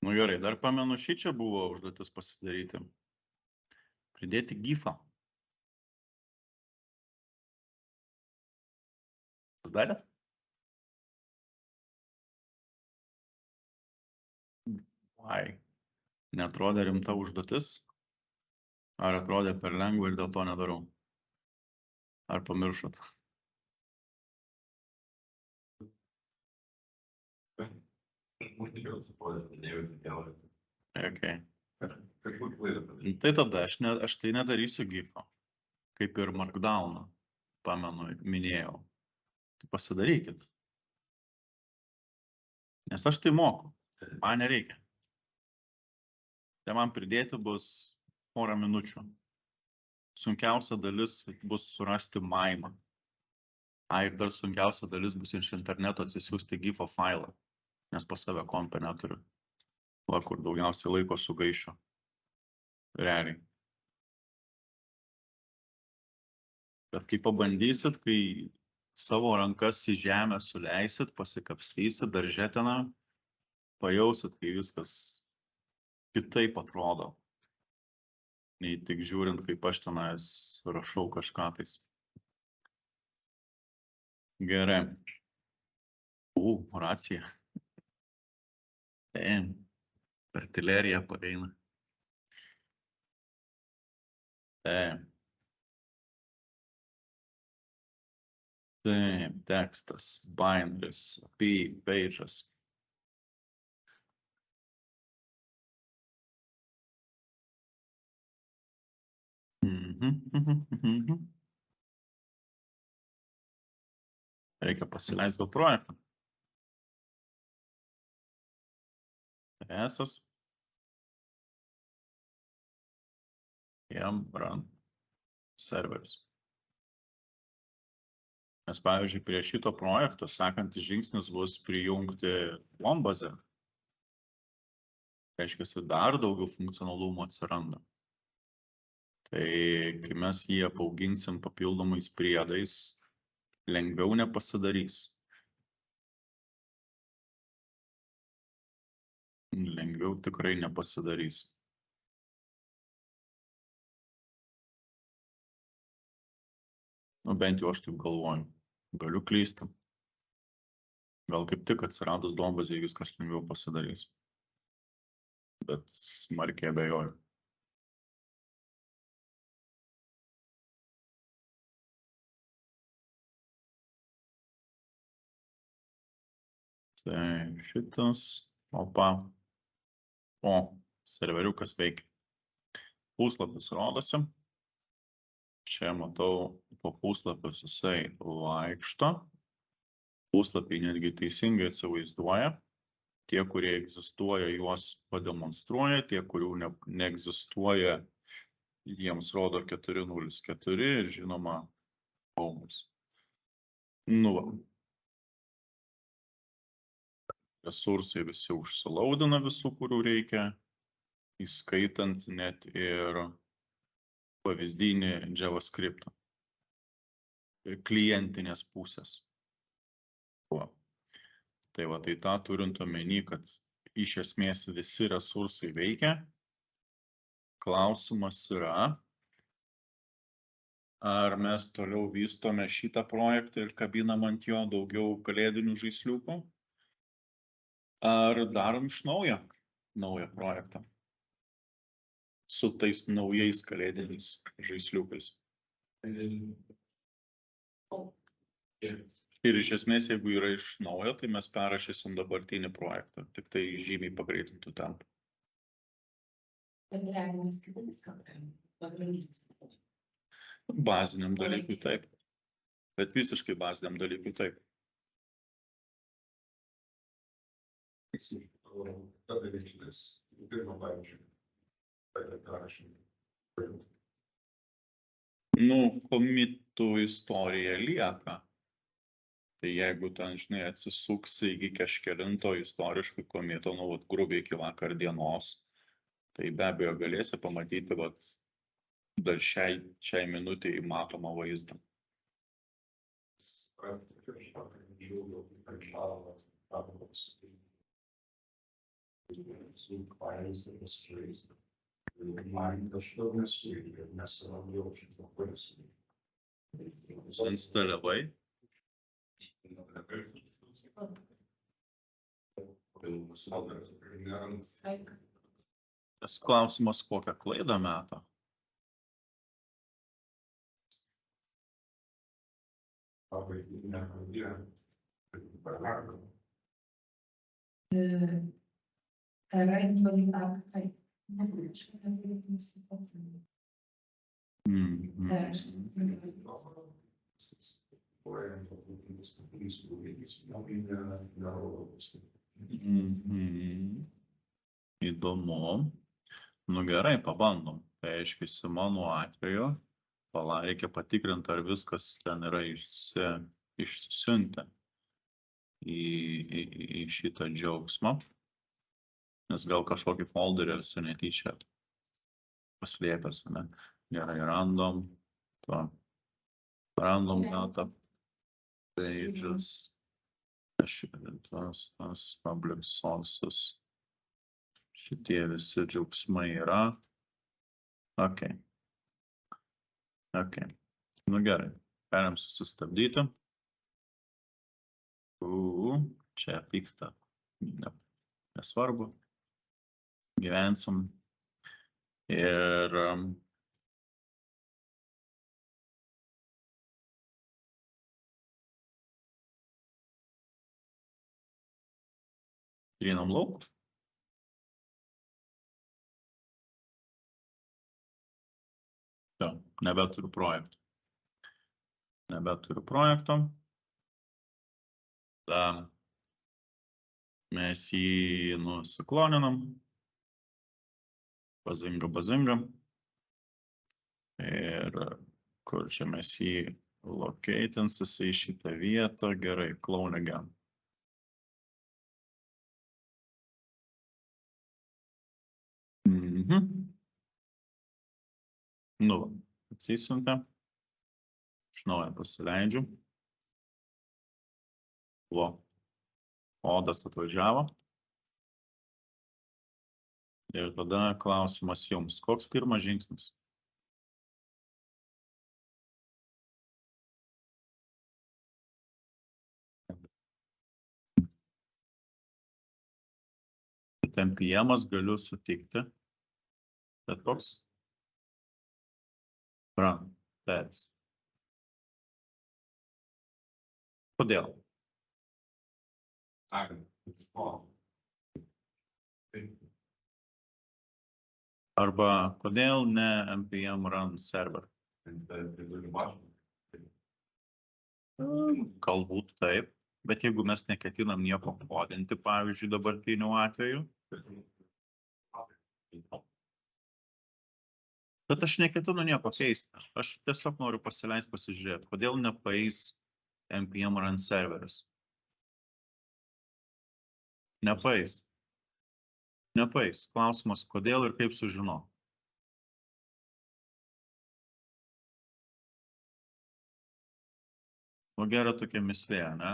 Nu gerai, dar pamenu, čia buvo užduotis pasidaryti. Pridėti gifą. Kas darėt? Ai, neatrodė rimta užduotis? Ar atrodė per lengva ir dėl to nedarau? Ar pamiršot? Okay. Tai tada aš tai nedarysiu gifo, kaip ir Markdowną, pamenu, minėjau. Tai pasidarykit. Nes aš tai moku, man nereikia. Tai man pridėti bus porą minučių. Sunkiausia dalis bus surasti maimą. Ir dar sunkiausia dalis bus iš interneto atsisiųsti gifo failą, nes pas save kompą neturiu. Va, kur daugiausiai laiko sugaišiu. Realiai. Bet kai pabandysit, kai savo rankas į žemę suleisit, pasikapstysit daržeteną, pajausit, kai viskas kitaip atrodo. Nei tik žiūrint, kaip aš tenais rašau kažką tais. Gerai. Racija. Artilerija pareina. Taip, tekstas, binders, pages. Reikia pasileisti gal projektą. Esas. Jam run serveris. Nes, pavyzdžiui, prie šito projekto sekantis žingsnis bus prijungti Wombazę. Reiškia, dar daugiau funkcionalumo atsiranda. Tai kai mes jį apauginsim papildomais priedais, lengviau nepasidarys. Lengviau tikrai nepasidarys. Nu, bent jau aš taip galvoju. Galiu klysti. Gal kaip tik atsiradus Wombazei viskas lengviau pasidarys. Bet smarkiai abejoju. Tai šitas. Opa. Serveriukas veikia. Puslapis rodosi. Čia matau, po puslapius jisai vaikšto. Puslapiai netgi teisingai atsivaizduoja. Tie, kurie egzistuoja, juos pademonstruoja. Tie, kurių neegzistuoja, jiems rodo 404 ir žinoma, paumus. Nu va. Resursai visi užsilaudina visų, kurių reikia, įskaitant net ir pavyzdinį JavaScriptą. Klientinės pusės. Tai va, tai tą turint omeny, kad iš esmės visi resursai veikia. Klausimas yra, ar mes toliau vystome šitą projektą ir kabinam ant jo daugiau kalėdinių žaisliukų, ar darom iš naują projektą su tais naujais kalėdiniais žaisliukais. Ir iš esmės, jeigu yra iš naujo, tai mes perrašysim dabartinį projektą, tik tai žymiai pagreitintų tempą. Baziniam dalykui taip, bet visiškai baziniam dalykui taip. Nu, komitų istorija lieka. Tai jeigu ten, žinai, atsisuksi iki kažkelinto istoriškai komito, nu, grubiai iki vakar dienos, tai be abejo galėsi pamatyti, dar šiai minutėje matomą vaizdą. Instaliavai. Tas klausimas, kokią klaidą meta. Įdomu. Nu gerai, pabandom. Tai aiškiai, mano atveju, reikia patikrinti, ar viskas ten yra išsiuntę į šitą džiaugsmą. Nes gal kažkokį folderį esu netyčia paslėpęs, ne? Gerai, random data, pages, tas public sources. Šitie visi džiaugsmai yra. Ok. Nu gerai, perėm susistabdyti. Čia pyksta. Nesvarbu. Gyvensim. Ir trinam lauk. Nebeturiu projekto. Mes jį nusikloninam. Bazinga. Ir kur čia mes jį locatinsis į šitą vietą. Gerai, clone again. Nu, atsisiuntė. Iš naujo pasileidžiu. Odas atvažiavo. Ir tada klausimas jums. Koks pirmas žingsnis? NPM-as galiu sutikti. Bet koks? Taip. Kodėl? Arba kodėl ne npm run server? Galbūt taip, bet jeigu mes neketinam nieko kodinti, pavyzdžiui, dabartiniu atveju. Bet aš neketinu nieko keisti. Aš tiesiog noriu pasileisti pasižiūrėti, kodėl nepaeis npm run serveris. Nepaeis. Klausimas, kodėl ir kaip sužino. O gera tokia mislė, ne?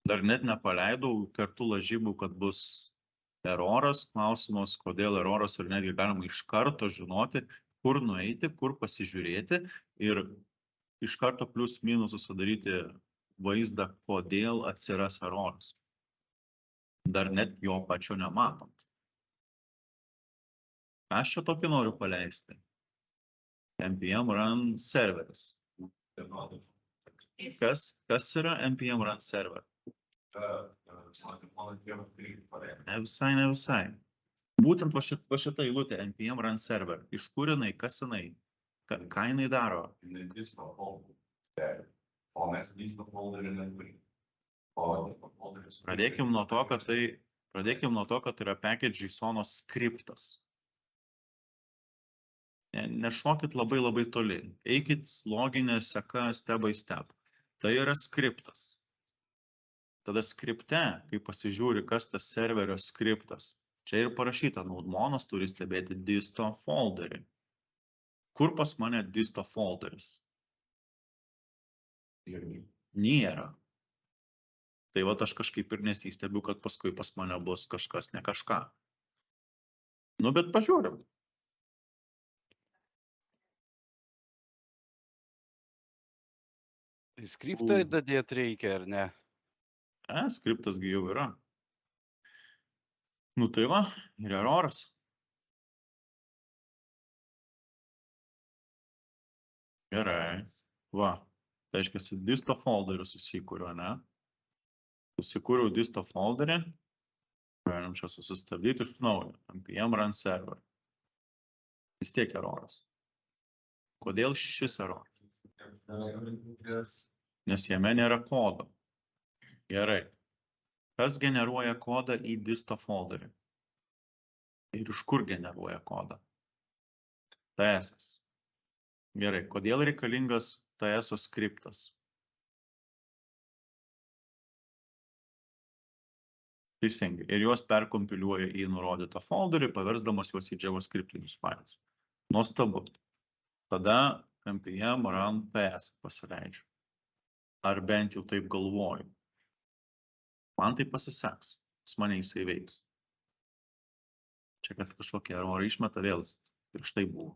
Dar net nepaleidau kartu lažybų, kad bus eroras. Klausimas, kodėl eroras ir netgi galima iš karto žinoti, kur nueiti, kur pasižiūrėti ir iš karto plius minus susidaryti vaizdą, kodėl atsiras eroras. Dar net jo pačio nematant. Aš čia tokį noriu paleisti. npm run serveris. Kas yra npm run server? Ne visai. Būtent va šita eilutė npm run server. Iš kur jinai, kas jinai, ką jinai daro? Pradėkim nuo to, kad tai yra package.json skriptas. Nešokit labai toli. Eikit loginę seką step by step. Tai yra skriptas. Tada skripte, kai pasižiūri, kas tas serverio skriptas, čia ir parašyta, naudmonas turi stebėti disto folderį. Kur pas mane disto folderis? Nėra. Tai vat aš kažkaip ir nesistebiu, kad paskui pas mane bus kažkas ne kažką. Nu, bet pažiūrim. Tai skriptą dadėt reikia, ar ne? Skriptasgi jau yra. Nu tai va, ir eroras. Gerai. Va. Tai reiškia, disto folderį susikūriu, ne? Susikūriau disto folderį. Galim čia susistabdyti iš naujo. npm run server. Vis tiek eroras. Kodėl šis eroras? Nes jame nėra kodo. Gerai. Kas generuoja kodą į disto folderį? Ir iš kur generuoja kodą? TS. Gerai. Kodėl reikalingas TS skriptas? Teisingai. Ir juos perkompiliuoja į nurodytą folderį, paversdamas juos į javascriptinius failus. Nuostabu. Tada npm run ts pasileidžiu. Ar bent jau taip galvoju. Man tai pasiseks. Pas mane jisai veiks. Čia, kad kažkokie erorą išmeta, vėl prieš tai buvo.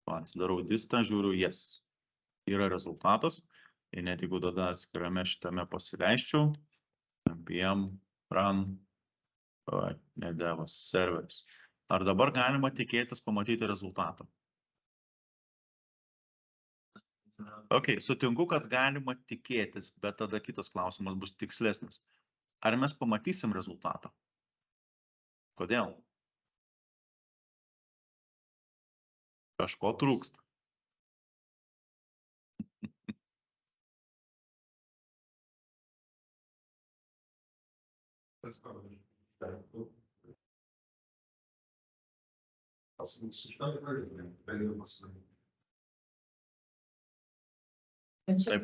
Atsidarau distą, žiūriu, yes. Yra rezultatas. Ir net jeigu tada atskirame šitame pasileisčiau, npm run, nedevas, serveris. Ar dabar galima tikėtis pamatyti rezultatą? Ok, sutinku, kad galima tikėtis, bet tada kitas klausimas bus tikslesnis. Ar mes pamatysim rezultatą? Kodėl? Kažko trūksta. Taip.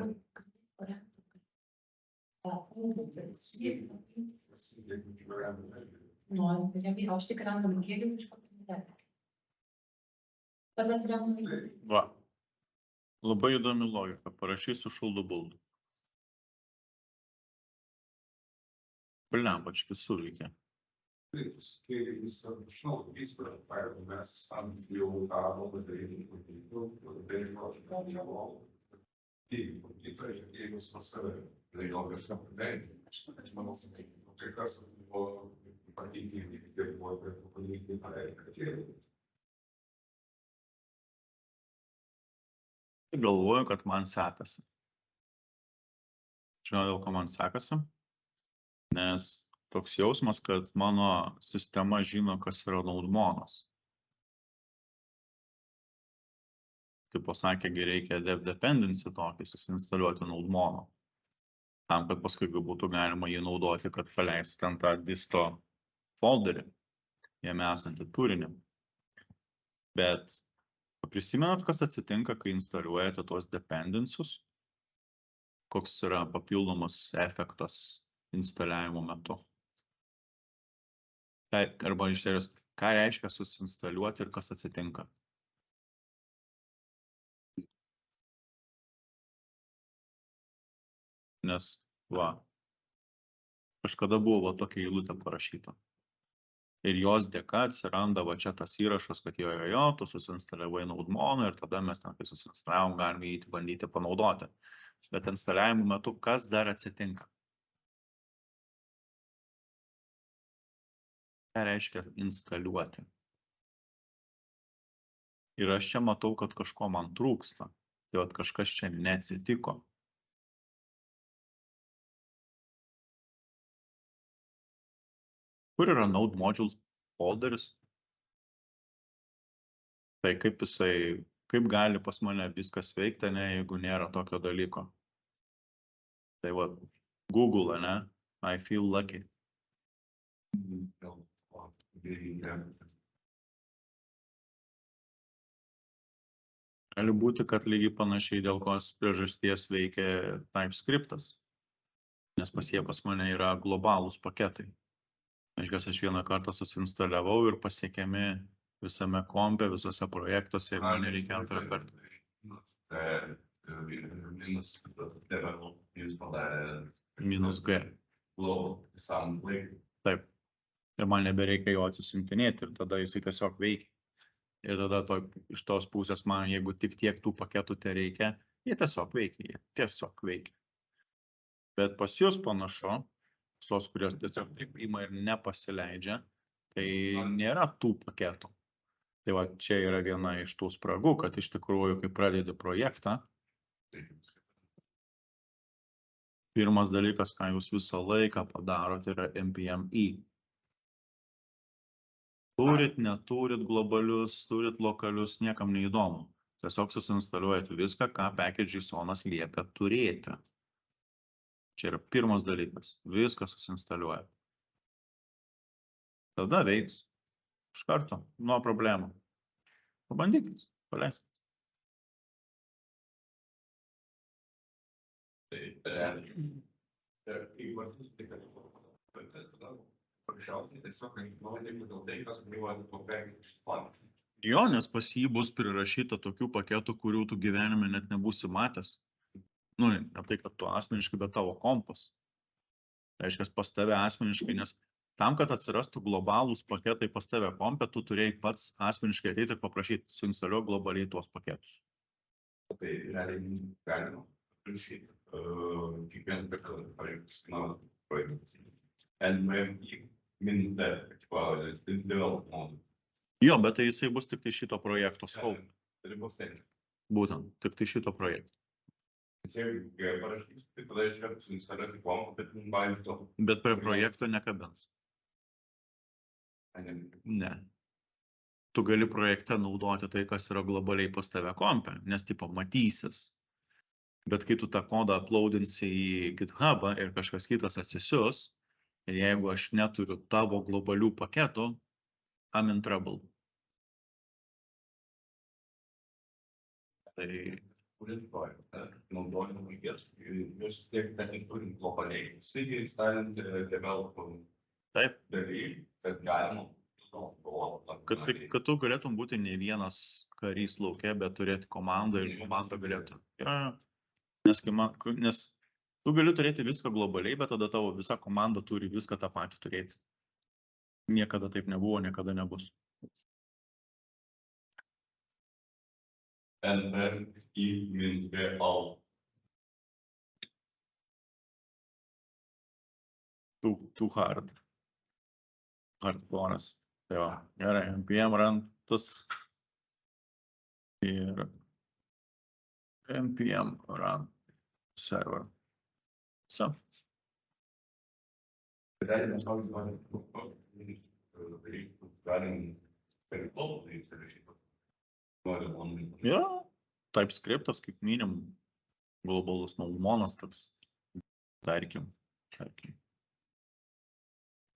Va. Labai įdomi logika. Parašysiu šuldų buldų. Blembački suveikė. Galvoju, kad man sekasi. Žinau, dėl ko man sekasi, nes toks jausmas, kad mano sistema žino, kas yra naudmonas. Taip pasakė, reikia dev dependency tokį susinstaliuoti naudmono. Tam, kad paskui būtų galima jį naudoti, kad paleistų ten tą disto folderį, jame esantį turinį. Bet prisimenat, kas atsitinka, kai instaliuojate tuos dependencies? Koks yra papildomas efektas instaliavimo metu? Arba iš serijos, ką reiškia susinstaliuoti ir kas atsitinka? Nes, va, kažkada buvo tokia eilutė parašyta. Ir jos dėka atsiranda va čia tas įrašas, kad jo, tu susinstaliavai naudmoną ir tada mes ten, kai susinstaliavom, galime jį bandyti panaudoti. Bet instaliavimo metu kas dar atsitinka? Ką reiškia instaliuoti? Ir aš čia matau, kad kažko man trūksta. Tai vat kažkas čia neatsitiko. Kur yra node modules folderis? Tai kaip gali pas mane viskas veikti, ne, jeigu nėra tokio dalyko. Tai va, Google, ne? I feel lucky. Gali būti, kad lygiai panašiai dėl kos priežasties veikia TypeScriptas. Nes pas mane yra globalūs paketai. Aš vieną kartą susinstaliavau ir pasiekiami visame kompe, visose projektuose, jeigu nereikia antrą kartą. Minus G. Taip. Ir man nebereikia jo atsisiuntinėti ir tada jisai tiesiog veikia. Ir tada iš tos pusės man, jeigu tik tiek tų paketų te reikia, jie tiesiog veikia. Bet pas jūs panašu, tos, kurios tiesiog taip ima ir nepasileidžia, tai nėra tų paketų. Tai va, čia yra viena iš tų spragų, kad iš tikrųjų, kai pradedi projektą, pirmas dalykas, ką jūs visą laiką padarote, yra npm-i. Turit, neturit globalius, turit lokalius, niekam neįdomu. Tiesiog susinstaliuojate viską, ką package.jsonas liepia turėti. Čia yra pirmas dalykas. Viską susinstaliuojate. Tada veiks. Iš karto, nuo problemų. Pabandykit, paleiskit. Jo, nes pas jį bus prirašyta tokių paketų, kurių tu gyvenime net nebūsi matęs. Nu, ne tai, kad tu asmeniškai, bet tavo kompas. Tai reiškia, pas tave asmeniškai, nes tam, kad atsirastų globalūs paketai pas tave kompe, tu turėjai pats asmeniškai ateiti ir paprašyti, suinstaliuok globaliai tuos paketus. Tai realiai galima prašyti kiekvieną kartą projektus. Jo, bet tai jisai bus tik tai šito projekto scope. Būtent, tik tai šito projekto. Bet prie projekto nekabins. Ne. Tu gali projekte naudoti tai, kas yra globaliai pas tave kompe, nes tipo matysis. Bet kai tu tą kodą uploadinsi į GitHubą ir kažkas kitas atsisius, ir jeigu aš neturiu tavo globalių paketų, I'm in trouble. Tai naudojimo reikės. Jūs vis tiek net ir turim globaliai. Sveiki, instalint development dalykai, kad galima kad tu galėtum būti ne vienas karys lauke, bet turėti komandą ir komanda galėtų. Ja, nes tu gali turėti viską globaliai, bet tada tavo visa komanda turi viską tą patį turėti. Niekada taip nebuvo, niekada nebus. NPI means they all. Too hard. Hardcore'as. Tai va, gerai, npm run tas ir npm run server. So. Mes galim per global įsirašyti. Ja, TypeScriptas kaip minimum globalus naumonas toks, tarkim.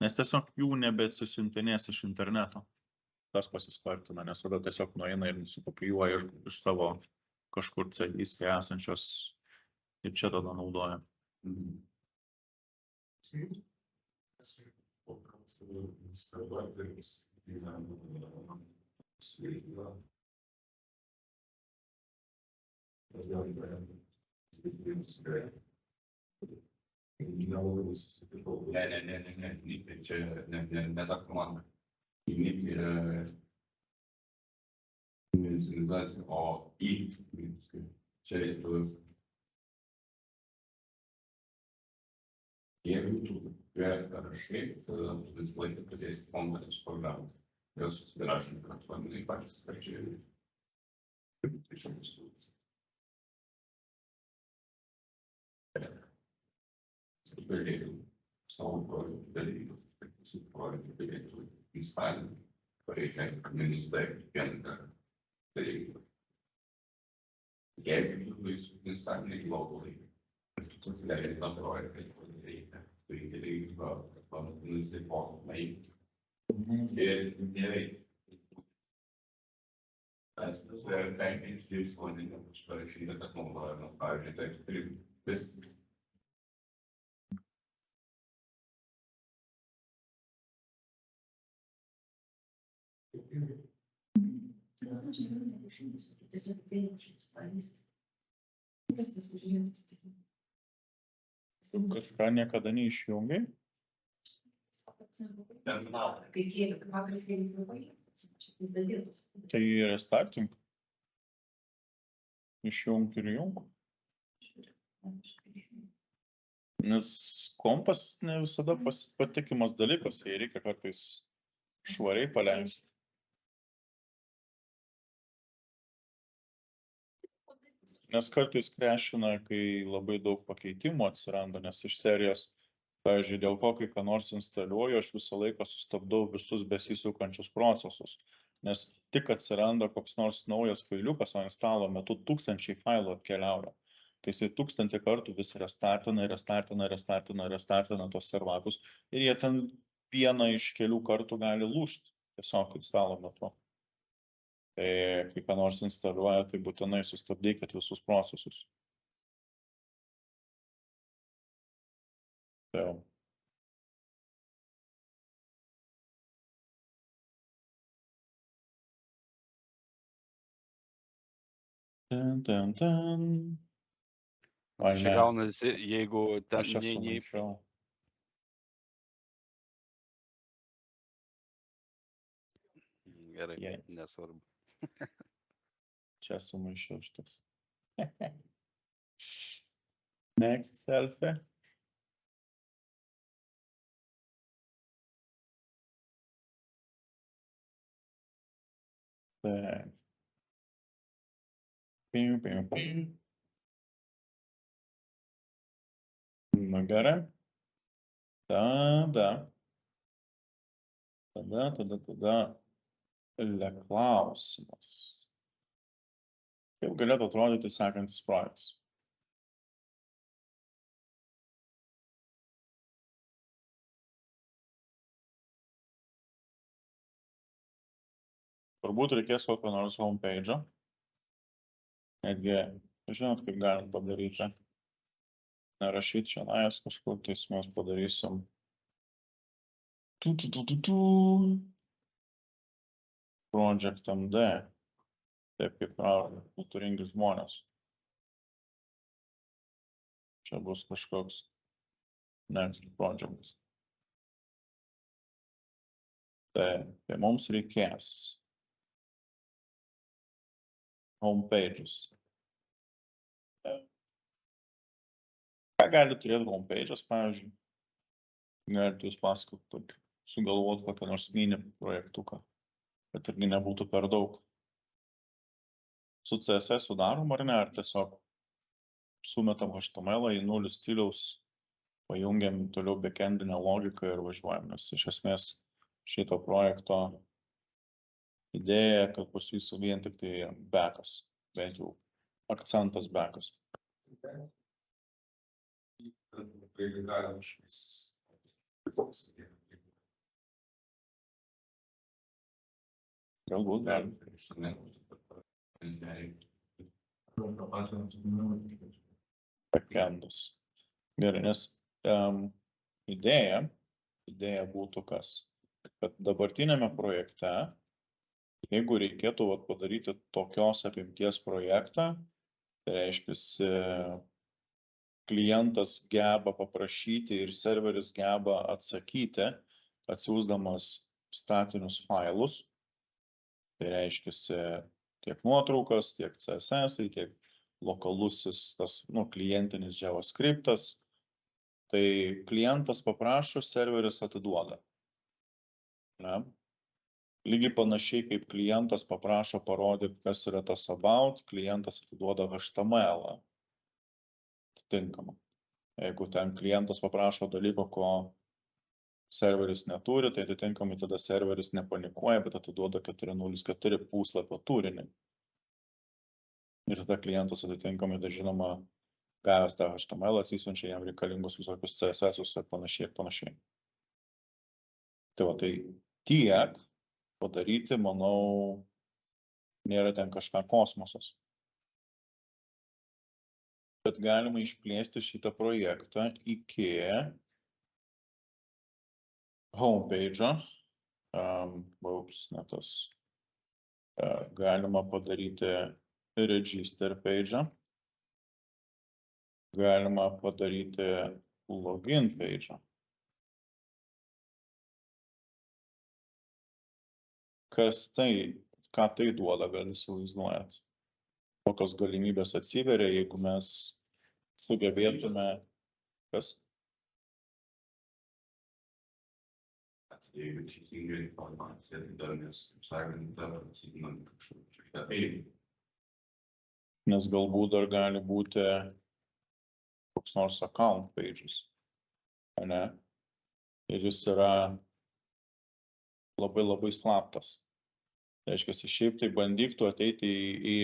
Nes tiesiog jų nebeatsisiuntinės iš interneto. Tas pasispartina, nes tada tiesiog nueina ir nusikopijuoja iš savo kažkur diske esančios ir čia tada naudoja. Ne, čia ne ta komanda. Įmyti inicializacija, o čia jeigu tu rašai, tada tu vis laiką pradėsi kompetencijos programą. Jos susirašai, kad vamdai patys skaičiai. Galėtų savo projektų dalykų, kad visų projektų galėtų įstalinti, pareižiant, kad nenusidaikti vieną kartą dalykų. Jeigu tu įstalinai globaliai, tu pasileidai tą projektą, kad reikia, tu įdėlėjai, kad panatinus taip naikti. Ir neveikia. Tas package JSON parašyta, kad naudojama, pavyzdžiui, TypeScript. Tiesiog veikiančius pavyzdį. Kas tas užlientas? Kažką niekada neišjungiai? Kai kėlė, kai vakar kėlė labai, čia vis dar vietos. Tai restarting. Išjung ir jung. Nes kompas ne visada patikimas dalykas, jei reikia kartais švariai paleisti. Nes kartais krešina, kai labai daug pakeitimų atsiranda, nes iš serijos, pavyzdžiui, dėl to, kai ką nors instaliuoju, aš visą laiką sustabdau visus besisukančius procesus. Nes tik atsiranda koks nors naujas failiukas, o instalo metu 1000 failų atkeliauja. Tai jisai 1000 kartų vis restartina tos servakus ir jie ten vieną iš kelių kartų gali lūžti tiesiog instalo metu. Tai kai ką nors instaliuoja, tai būtinai sustabdykit visus procesus. Tai. Ten. Ai, Čia ne, gaunasi, jeigu ten aš esu maišiau. Gerai, Yes. nesvarbu. Čia sumaišiau šitas. Next selfie. Taip. Pim. Nu gerai. Tada. Klausimas. Kaip galėtų atrodyti sekantis projektas? Turbūt reikės kokio nors homepage'o. Netgi, žinot, kaip galim padaryti. Nerašyti čia najas kažkur, tai mes padarysim. Project MD. Taip kaip turingi žmonės. Čia bus kažkoks next project. Tai mums reikės homepage'us. Ką gali turėti homepage'as, pavyzdžiui? Galite jūs pasakoti, sugalvoti kokią nors mini projektuką, kad irgi nebūtų per daug. Su CSS sudarom ar ne, ar tiesiog sumetam HTML į 0 stiliaus, pajungiam toliau backendinę logiką ir važiuojam, nes iš esmės šito projekto idėja, kad bus visų vien tik tai backas, bent jau akcentas backas. Galbūt galim. Backendus. Gerai, nes idėja būtų kas? Kad dabartinėme projekte, jeigu reikėtų padaryti tokios apimties projektą, tai reiškia, klientas geba paprašyti ir serveris geba atsakyti, atsiųsdamas statinius failus. Tai reiškia tiek nuotraukas, tiek CSS, tiek lokalusis tas klientinis JavaScriptas. Tai klientas paprašo, serveris atiduoda. Ne? Lygiai panašiai kaip klientas paprašo parodyti, kas yra tas about, klientas atiduoda HTML. Atitinkamą. Jeigu ten klientas paprašo dalyko, ko serveris neturi, tai atitinkamai tada serveris nepanikuoja, bet atiduoda 404 puslapio turinį. Ir tada klientas atitinkamai, žinoma, gavęs tą HTML atsisiunčia jam reikalingus visokius CSS ir panašiai. Tai va, tai tiek padaryti, manau, nėra ten kažką kosmosas. Bet galima išplėsti šitą projektą iki homepage'o. Galima padaryti register page'ą. Galima padaryti login page'ą. ką tai duoda, gal įsivaizduojat? Kokios galimybės atsiveria, jeigu mes sugebėtume, kas? Jeigu teisingai informacija, tada mes, kaip sakant, atsiginam kažkokią eilį. Nes galbūt dar gali būti koks nors account pages, ane? Ir jis yra labai slaptas. Tai reiškia, šiaip tai bandyk tu ateiti į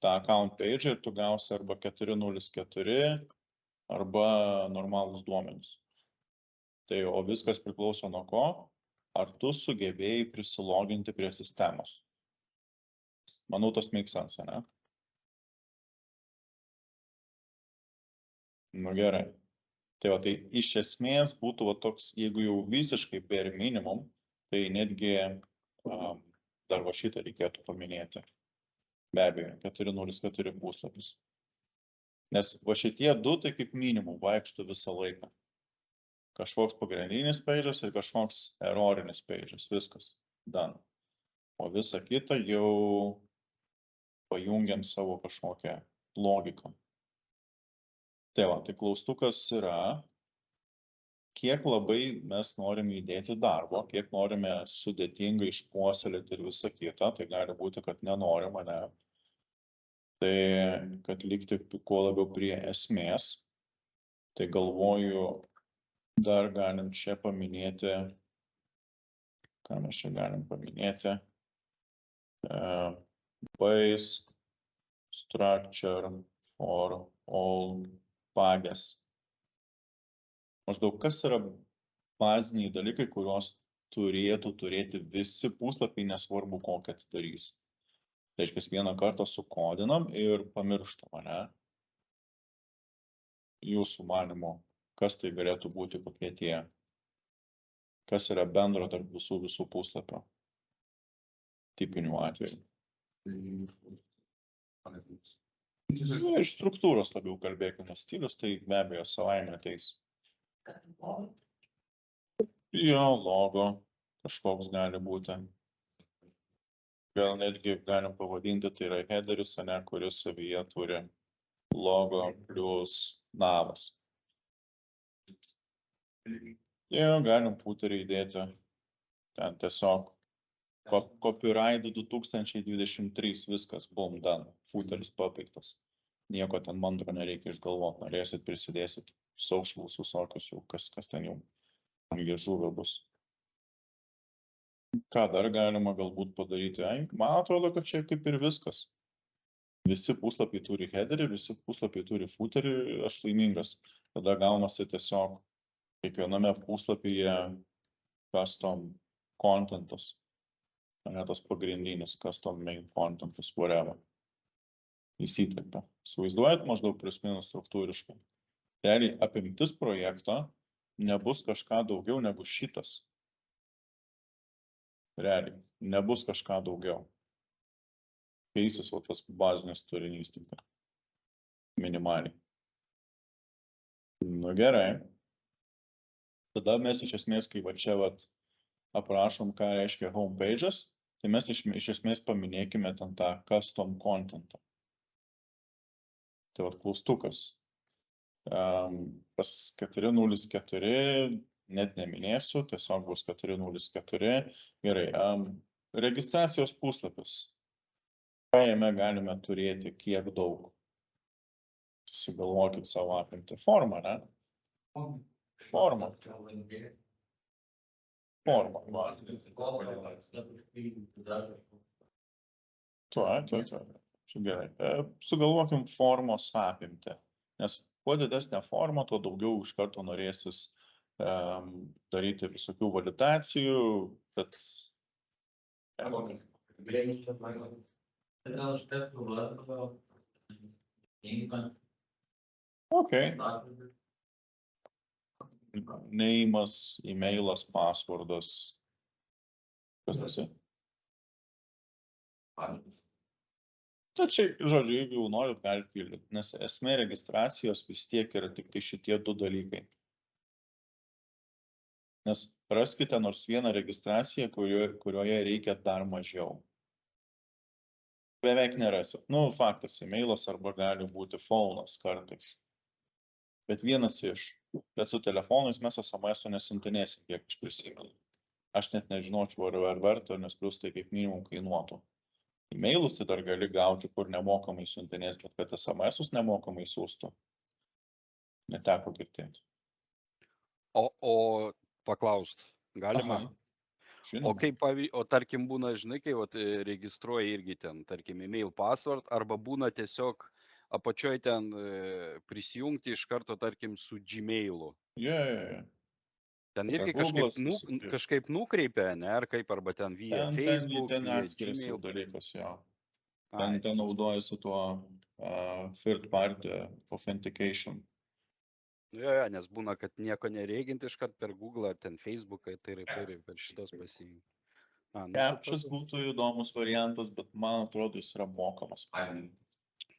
tą account page ir tu gausi arba 404 arba normalūs duomenys. Tai o viskas priklauso nuo ko, ar tu sugebėjai prisiloginti prie sistemos. Manau, tas make sense, ne? Nu gerai. Tai va, tai iš esmės būtų va toks, jeigu jau visiškai bare minimum, tai netgi dar va šitą reikėtų paminėti. Be abejo, 404 puslapis. Nes va šitie du, tai kaip minimum vaikšto visą laiką. Kažkoks pagrindinis pages ir kažkoks errorinis pages. Viskas. Done. O visa kita jau pajungiam savo kažkokią logiką. Tai va, tai klaustukas yra, kiek labai mes norime įdėti darbo, kiek norime sudėtingai išpuoselėti ir visą kitą. Tai gali būti, kad nenorim, ne? Tai kad likti kuo labiau prie esmės. Tai galvoju, dar galim čia paminėti, ką mes čia galim paminėti, base structure for all pages. Maždaug kas yra baziniai dalykai, kuriuos turėtų turėti visi puslapiai, nesvarbu kokią atidarys. Tai reiškia, vieną kartą sukodinam ir pamirštam, ne? Jūsų manymu, kas tai galėtų būti, kokie tie, kas yra bendro tarp visų puslapio tipinių atvejų. Iš struktūros labiau kalbėkime, stilius, tai be abejo savaime ateis. Jo, logo kažkoks gali būti. Gal netgi galim pavadinti, tai yra headeris, ne, kuris savyje turi logo plus navas. Jo, galim footerį įdėti. Ten tiesiog copyright 2023, viskas, boom, done. Footeris papeiktas. Nieko ten mandro nereikia išgalvoti. Norėsit, prisidėsit socials visokius jau, kas ten jau žuvę bus. Ką dar galima galbūt padaryti? Man atrodo, kad čia kaip ir viskas. Visi puslapiai turi headerį, visi puslapiai turi footerį, aš laimingas. Tada gaunasi tiesiog kiekviename puslapyje custom contentas. Ne tas pagrindinis custom main contentas, whatever. Įsiterpia. Įsivaizduojat maždaug plius minus struktūriškai. Realiai apimtis projekto nebus kažką daugiau negu šitas. Realiai, nebus kažką daugiau. Keisis va tas bazinis turinys tik tai. Minimaliai. Nu gerai. Tada mes iš esmės, kai va čia aprašom, ką reiškia homepages, tai mes iš esmės paminėkime ten tą custom contentą. Tai klaustukas. Pas 404 net neminėsiu, tiesiog bus 404. Gerai, registracijos puslapis. Ką jame galime turėti, kiek daug? Susigalvokit savo apimtį. Formą, ne? Forma. Tuo. Čia gerai. Sugalvokim formos apimtį. Nes kuo didesnė forma, tuo daugiau iš karto norėsis daryti visokių validacijų, bet... Okay. Neimas, e-mailas, passwordas. Kas esi? Tačiau, žodžiu, jeigu jau norit, galite pildyti, nes esmė registracijos vis tiek yra tik tai šitie du dalykai. Nes raskite nors vieną registraciją, kurioje reikia dar mažiau. Beveik nerasit. Nu, faktas, e-mailas arba gali būti phonas kartais. Bet vienas iš. Bet su telefonais mes SMS-ų nesintinėsim, kiek aš prisimenu. Aš net nežinočiau, ar verta, nes plus tai kaip minimum kainuotų. E-mailus tai dar gali gauti, kur nemokamai siuntinės, bet kad SMS-us nemokamai siūstų. Neteko girdėti. O paklaust, galima? Aha. Žinoma. O kaip, o tarkim būna, žinai, kai registruoja irgi ten, tarkim, email password, arba būna tiesiog apačioj ten prisijungti iš karto, tarkim, su Gmailu. Yeah. Ten irgi Google'as kažkaip nukreipia, ne, ar kaip, arba ten via Facebook, ten via atskiras jau Gmail. dalykas, jo. Ai, Ten naudojasi tuo third party authentication. Jo, nes būna, kad nieko nereiginti iškart per Google ar ten Facebooką, tai ir per šitos pasijungti. Captchas būtų įdomus variantas, bet man atrodo, jis yra mokamas.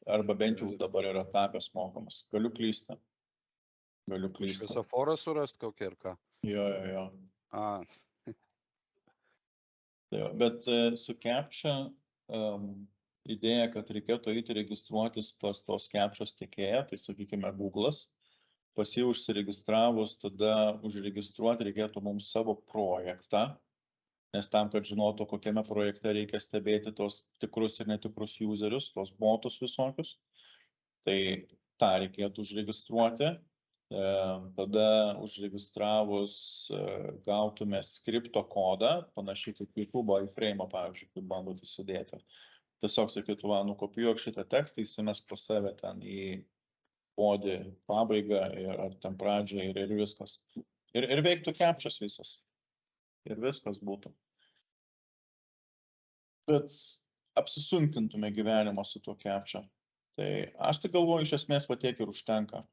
Arba bent jau dabar yra tapęs mokamas. Galiu klysti. Šviesoforą surast kokią ir ką? Jo. Bet su Captcha idėja, kad reikėtų eiti registruotis pas tos Captchos tiekėją, tai sakykime Google'as. Pas jį užsiregistravus, tada užregistruoti reikėtų mums savo projektą, nes tam, kad žinotų, kokiame projekte reikia stebėti tos tikrus ir netikrus userius, tos botus visokius, tai tą reikėtų užregistruoti. Tada užregistravus gautume skripto kodą, panašiai kaip YouTube iframe, pavyzdžiui, kaip bandot įsidėti. Tiesiog sakytų, nukopijuok šitą tekstą, įsimes pas save ten į body pabaigą ar ten pradžią ir viskas. Ir veiktų Captchas visas. Ir viskas būtų. Bet apsisunkintume gyvenimą su tuo Captcha. Tai aš tai galvoju, iš esmės, va tiek ir užtenka.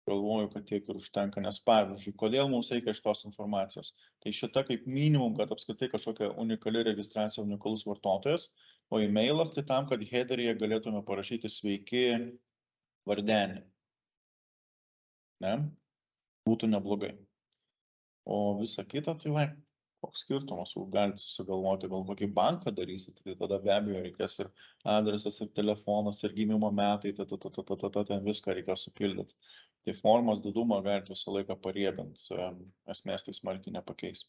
Galvoju, kad tiek ir užtenka, nes pavyzdžiui, kodėl mums reikia šitos informacijos. Tai šita kaip minimum, kad apskritai kažkokia unikali registracija, unikalus vartotojas, o e-mailas tai tam, kad headeryje galėtume parašyti sveiki vardenį. Ne? Būtų neblogai. O visa kita, tai koks skirtumas, galite susigalvoti, gal kokį banką darysit, tai tada be abejo reikės ir adresas, ir telefonas, ir gimimo metai, ten viską reikės supildyti. Tai formos didumą galite visą laiką pariebinti, esmės tai smarkiai nepakeis.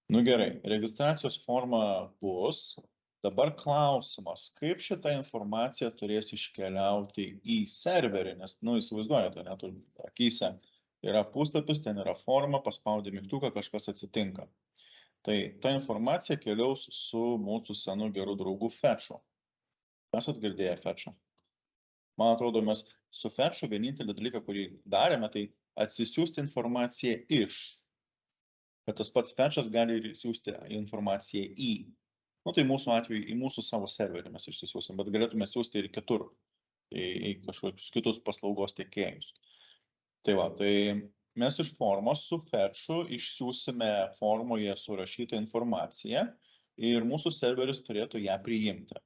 Nu gerai, registracijos forma bus. Dabar klausimas, kaip šitą informaciją turės iškeliauti į serverį, nes, įsivaizduojate, net akyse yra puslapis, ten yra forma, paspaudė mygtuką, kažkas atsitinka. Tai ta informacija keliaus su mūsų senu geru draugu Fetchu. Mes atgirdėję Fetchą. Man atrodo, mes su Fetchu vienintelį dalyką, kurį darėme, tai atsisiųsti informaciją iš. Bet tas pats Fetchas gali ir siūsti informaciją į. Tai mūsų atveju į mūsų savo serverį mes išsisiūsim, bet galėtume siūsti ir kitur, į kažkokius kitus paslaugos tiekėjus. Tai mes iš formos su Fetchu išsiūsime formoje surašytą informaciją ir mūsų serveris turėtų ją priimti.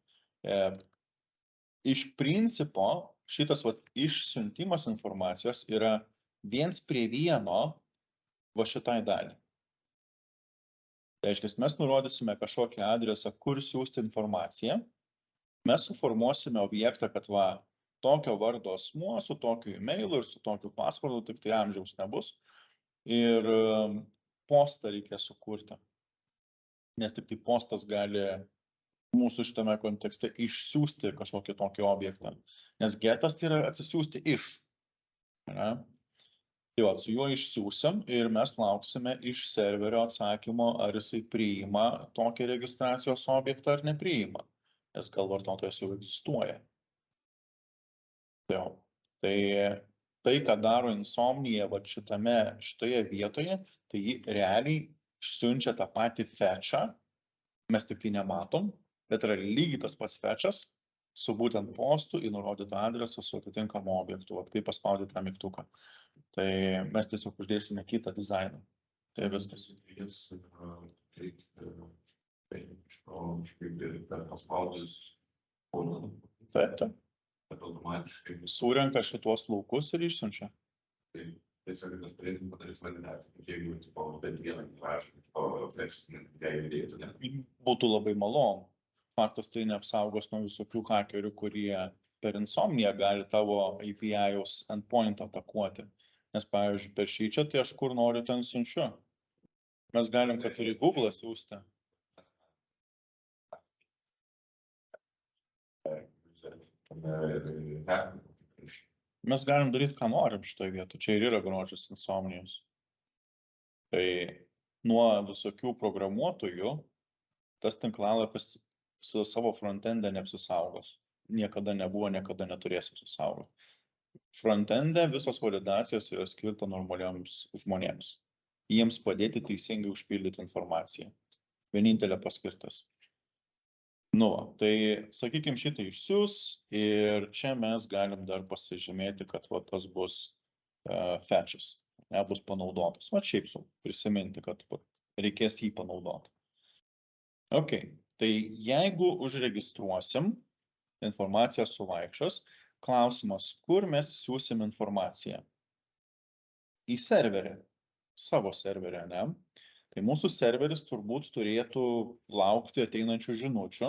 Iš principo šitas išsiuntimas informacijos yra 1:1 va šitai dalį. Tai reiškia, mes nurodysime kažkokį adresą, kur siūsti informaciją. Mes suformuosime objektą, kad tokio vardo asmuo su tokiu e-mailu ir su tokiu passwordu, tik tai amžiaus nebus. Ir postą reikia sukurti. Nes tik tai postas gali mūsų šitame kontekste išsiųsti kažkokį tokį objektą. Nes getas tai yra atsisiųsti iš. Ne? Tai su juo išsiųsim ir mes lauksime iš serverio atsakymo, ar jisai priima tokį registracijos objektą ar nepriima, nes gal vartotojas jau egzistuoja. Tai, ką daro Insomnia šitoje vietoje, tai jį realiai siunčia tą patį fetchą, mes tik tai nematom, bet yra lygiai tas pats fetchas su būtent postu į nurodytą adresą su atitinkamu objektu, kaip paspaudyti tą mygtuką. Tai mes tiesiog uždėsime kitą dizainą. Tai viskas. Taip. Surenka šitos laukus ir išsiunčia. tiesiog tas turėtum padaryti validaciją. Tai jeigu, tipo, bent vieną rašą, tipo, flexinį, jei dėtų, ne? Būtų labai malonu. Faktas tai neapsaugos nuo visokių hakerių, kurie per insomniją gali tavo API-aus endpoint atakuoti. Nes, pavyzdžiui, per šyčią, tai aš kur noriu ten siunčiu. Mes galim, kad ir į Google siųsti. Mes galim daryti, ką norim šitoje vietoje. Čia ir yra grožis insomnijos. Tai nuo visokių programuotojų tas tinklalapis su savo frontende neapsisaugos. Niekada nebuvo, niekada neturės apsisaugoti. Frontende visos validacijos yra skirta normalioms žmonėms. Jiems padėti teisingai užpildyti informaciją. Vienintelė paskirtis. Tai, sakykime, šitą išsiūs ir čia mes galim dar pasižymėti, kad tas bus fetchas, nebus panaudotas. Šiaip su prisiminti, kad reikės jį panaudoti. Ok, tai jeigu užregistruosim, informacija suvaikščios, klausimas, kur mes siūsim informaciją? Į serverį, savo serverį, ne? Tai mūsų serveris turbūt turėtų laukti ateinančių žinučių,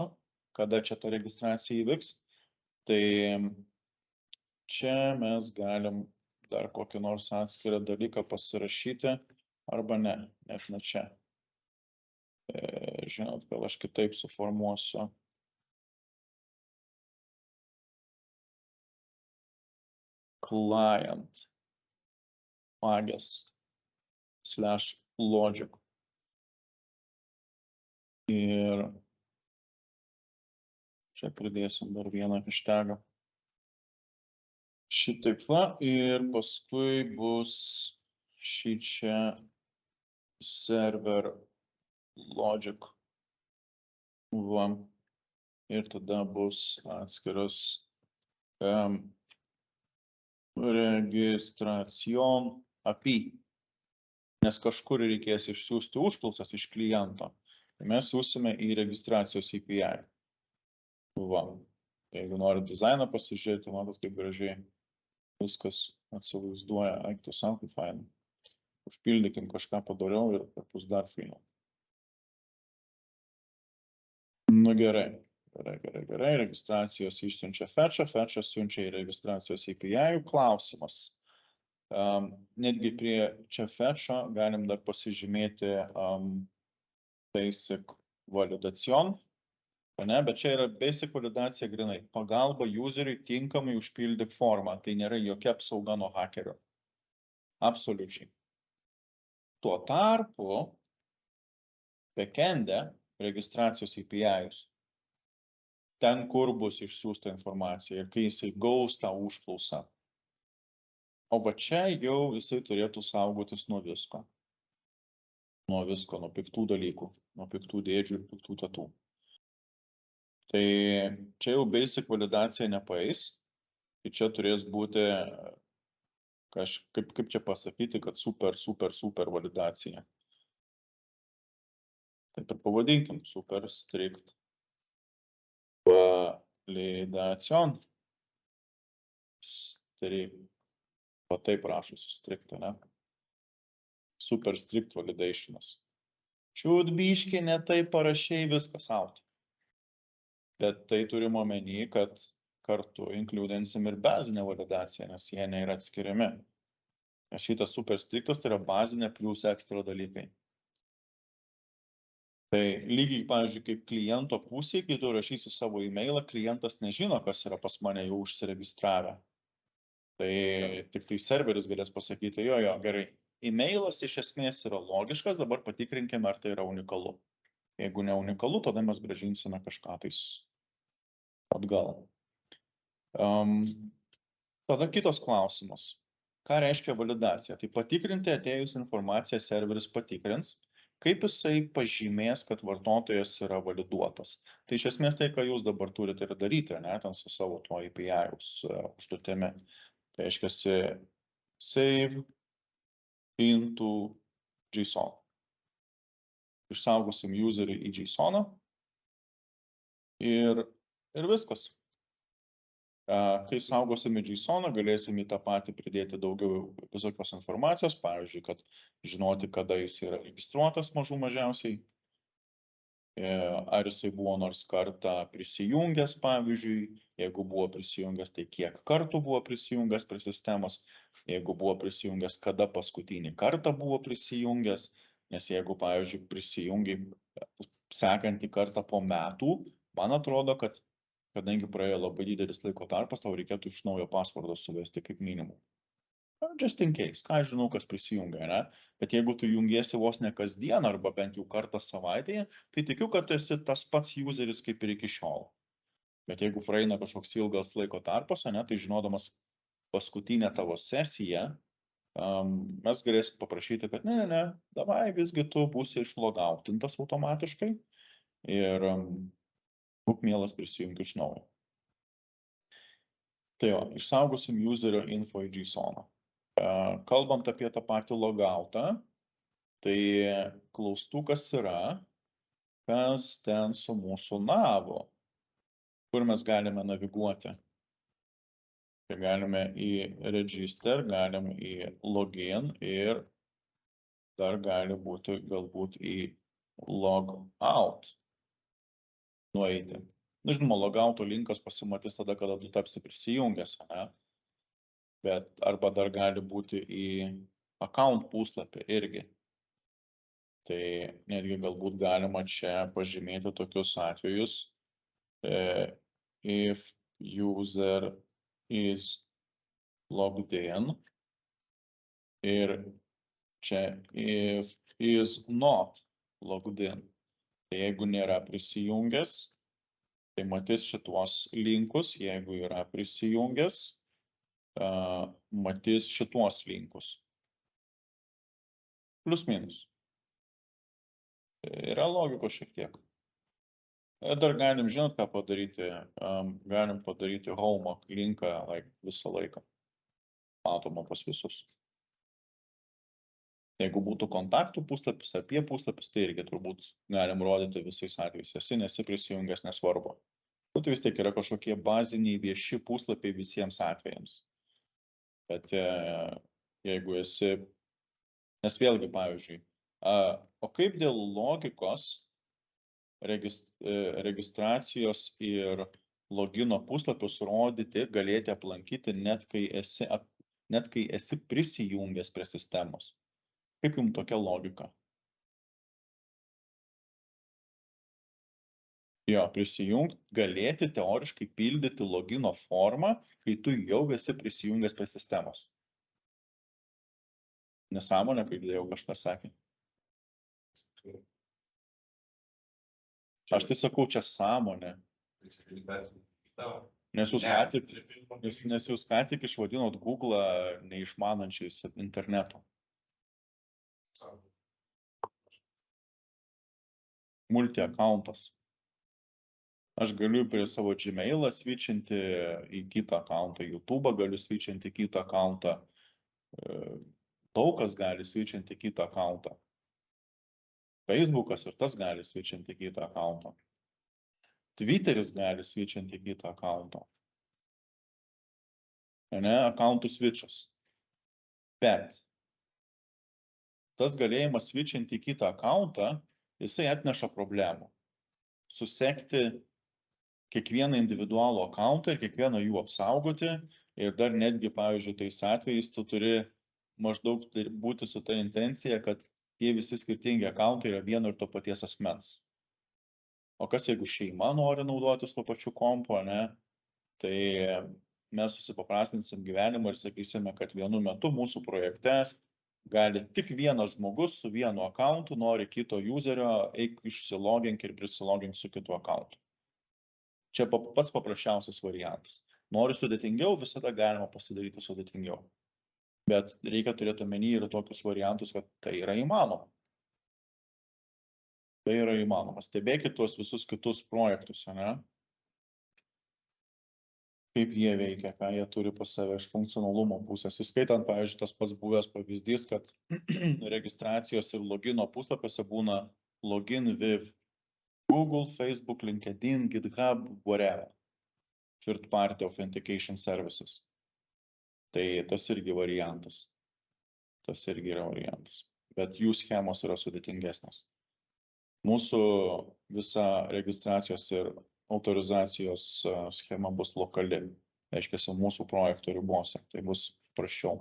kada čia ta registracija įvyks. Tai čia mes galim dar kokį nors atskirą dalyką pasirašyti, arba ne, net ne čia. Žinot, gal aš kitaip suformuosiu. Client magis/logic. Ir čia pridėsim dar vieną hashtagą. Šitaip va, ir paskui bus šičia server logic. Va. Ir tada bus atskiras registracijon API. Nes kažkur reikės išsiųsti užklausas iš kliento. Mes siūsime į registracijos API. Va. Jeigu nori dizainą pasižiūrėti, matot, kaip gražiai viskas atsivaizduoja. Eiktų savo, kaip fainai. Užpildykim kažką padariau ir bus dar fainai. Gerai. Registracijos išsiunčia fetchą, fetchas siunčia į registracijos API. Klausimas. Netgi prie čia fetcho galim dar pasižymėti basic validacijon, bet čia yra basic validacija grinai. Pagalba useriui tinkamai užpildyk formą. Tai nėra jokia apsauga nuo hakerio. Absoliučiai. Tuo tarpu backende registracijos API-us. Ten, kur bus išsiųsta informacija ir kai jisai gaus tą užklausą. O va čia jau jisai turėtų saugotis nuo visko. Nuo visko, nuo piktų dalykų, nuo piktų dėdžių ir piktų tatų. Tai čia jau basic validacija nepaeis. Tai čia turės būti, kaip čia pasakyti, kad super validacija. Taip ir pavadinkim, super strict validacijon. O taip rašosi strict, ne? Super strict validationas. Čiūdbiški ne taip parašiai viskas out. Bet tai turim omeny, kad kartu inkliudensim ir bazinę validaciją, nes jie nėra atskiriami. Šitas super strictas tai yra bazinė plus ekstra dalykai. Tai lygiai, pavyzdžiui, kaip kliento pusėje, kai tu rašysi savo e-mailą, klientas nežino, kas yra pas mane jau užsiregistravę. Tai tik tai serveris galės pasakyti, jo, gerai. E-mailas iš esmės yra logiškas, dabar patikrinkime, ar tai yra unikalu. Jeigu ne unikalu, tada mes grąžinsime kažką tais atgal. Tada kitas klausimas. Ką reiškia validacija? Tai patikrinti atėjus informaciją serveris patikrins, kaip jisai pažymės, kad vartotojas yra validuotas. Tai iš esmės tai, ką jūs dabar turite ir daryti, ne, ten su savo tuo API-us užduotimi. Tai reiškia save into JSON. Išsaugosim userį į JSON-ą ir viskas. Kai saugosime JSON, galėsime į tą patį pridėti daugiau visokios informacijos, pavyzdžiui, kad žinoti, kada jis yra registruotas mažų mažiausiai, ar jisai buvo nors kartą prisijungęs, pavyzdžiui, jeigu buvo prisijungęs, tai kiek kartų buvo prisijungęs prie sistemos, jeigu buvo prisijungęs, kada paskutinį kartą buvo prisijungęs, nes jeigu, pavyzdžiui, prisijungi sekantį kartą po metų, man atrodo, kad kadangi praėjo labai didelis laiko tarpas, tau reikėtų iš naujo pasvordą suvesti kaip minimum. Just in case, ką aš žinau, kas prisijungia, ne? Bet jeigu tu jungiesi vos ne kasdien arba bent jau kartą savaitėje, tai tikiu, kad tu esi tas pats useris kaip ir iki šiol. Bet jeigu praeina kažkoks ilgas laiko tarpas, ne, tai žinodamas paskutinę tavo sesiją, mes galėsim paprašyti, kad ne, davai visgi tu būsi išlogautintas automatiškai ir būk mielas prisijungti iš naujo. Tai jo, išsaugosim userio info į JSON. Kalbant apie tą patį logoutą, tai klaustukas yra, kas ten su mūsų navu, kur mes galime naviguoti. Tai galime į register, galime į login ir dar gali būti galbūt į logout nueiti. Žinoma, logouto linkas pasimatys tada, kada tu tapsi prisijungęs, ne? Bet arba dar gali būti į account puslapį irgi. Tai netgi galbūt galima čia pažymėti tokius atvejus. If user is logged in ir čia if is not logged in. Tai jeigu nėra prisijungęs, tai matys šituos linkus, jeigu yra prisijungęs, matys šituos linkus. Plius minus. Yra logikos šiek tiek. Dar galim, žinot, ką padaryti. Galim padaryti home linką visą laiką. Matoma pas visus. Jeigu būtų kontaktų puslapis, apie puslapis, tai irgi turbūt galim rodyti visais atvejais. Esi, nesi prisijungęs, nesvarbu. Bet vis tiek yra kažkokie baziniai vieši puslapiai visiems atvejams. Bet jeigu esi, nes vėlgi, pavyzdžiui, o kaip dėl logikos registracijos ir logino puslapius rodyti, galėti aplankyti, net kai esi prisijungęs prie sistemos? Kaip jums tokia logika? Jo, prisijungti, galėti teoriškai pildyti logino formą, kai tu jau esi prisijungęs prie sistemos. Nesąmonė, kaip jau kažkas sakė. Aš tai sakau, čia sąmonė. Nes jūs ką tik išvadinot Google neišmanančiais interneto. Multi-accountas. Aš galiu prie savo Gmailą switchinti į kitą accountą, YouTube galiu switchinti į kitą accountą, daug kas gali switchinti į kitą accountą. Facebookas ir tas gali switchinti į kitą accountą. Twitteris gali switchinti į kitą accountą. Ne, accountų switchas. Bet tas galėjimas switchinti į kitą accountą, jisai atneša problemų. Susekti kiekvieną individualų accountą ir kiekvieną jų apsaugoti ir dar netgi, pavyzdžiui, tais atvejais tu turi maždaug būti su ta intencija, kad tie visi skirtingi accountai yra vieno ir to paties asmens. O kas jeigu šeima nori naudotis tuo pačiu kompu, ne? Tai mes susipaprastinsim gyvenimą ir sakysime, kad vienu metu mūsų projekte gali tik vienas žmogus su vienu accountu, nori kito userio, eik išsilogink ir prisilogink su kitu accountu. Čia pats paprasčiausias variantas. Nori sudėtingiau, visada galima pasidaryti sudėtingiau. Bet reikia turėti omeny ir tokius variantus, kad tai yra įmanoma. Tai yra įmanoma. Stebėkit tuos visus kitus projektus, ne? Kaip jie veikia, ką jie turi pas save iš funkcionalumo pusės. Įskaitant, pavyzdžiui, tas pats buvęs pavyzdys, kad registracijos ir logino puslapiuose būna login with Google, Facebook, LinkedIn, GitHub, whatever. third party authentication services. Tai tas irgi variantas. Tas irgi yra variantas. Bet jų schemos yra sudėtingesnės. Mūsų visa registracijos ir autorizacijos schema bus lokali. Reiškia, mūsų projekto ribose. Tai bus praščiau.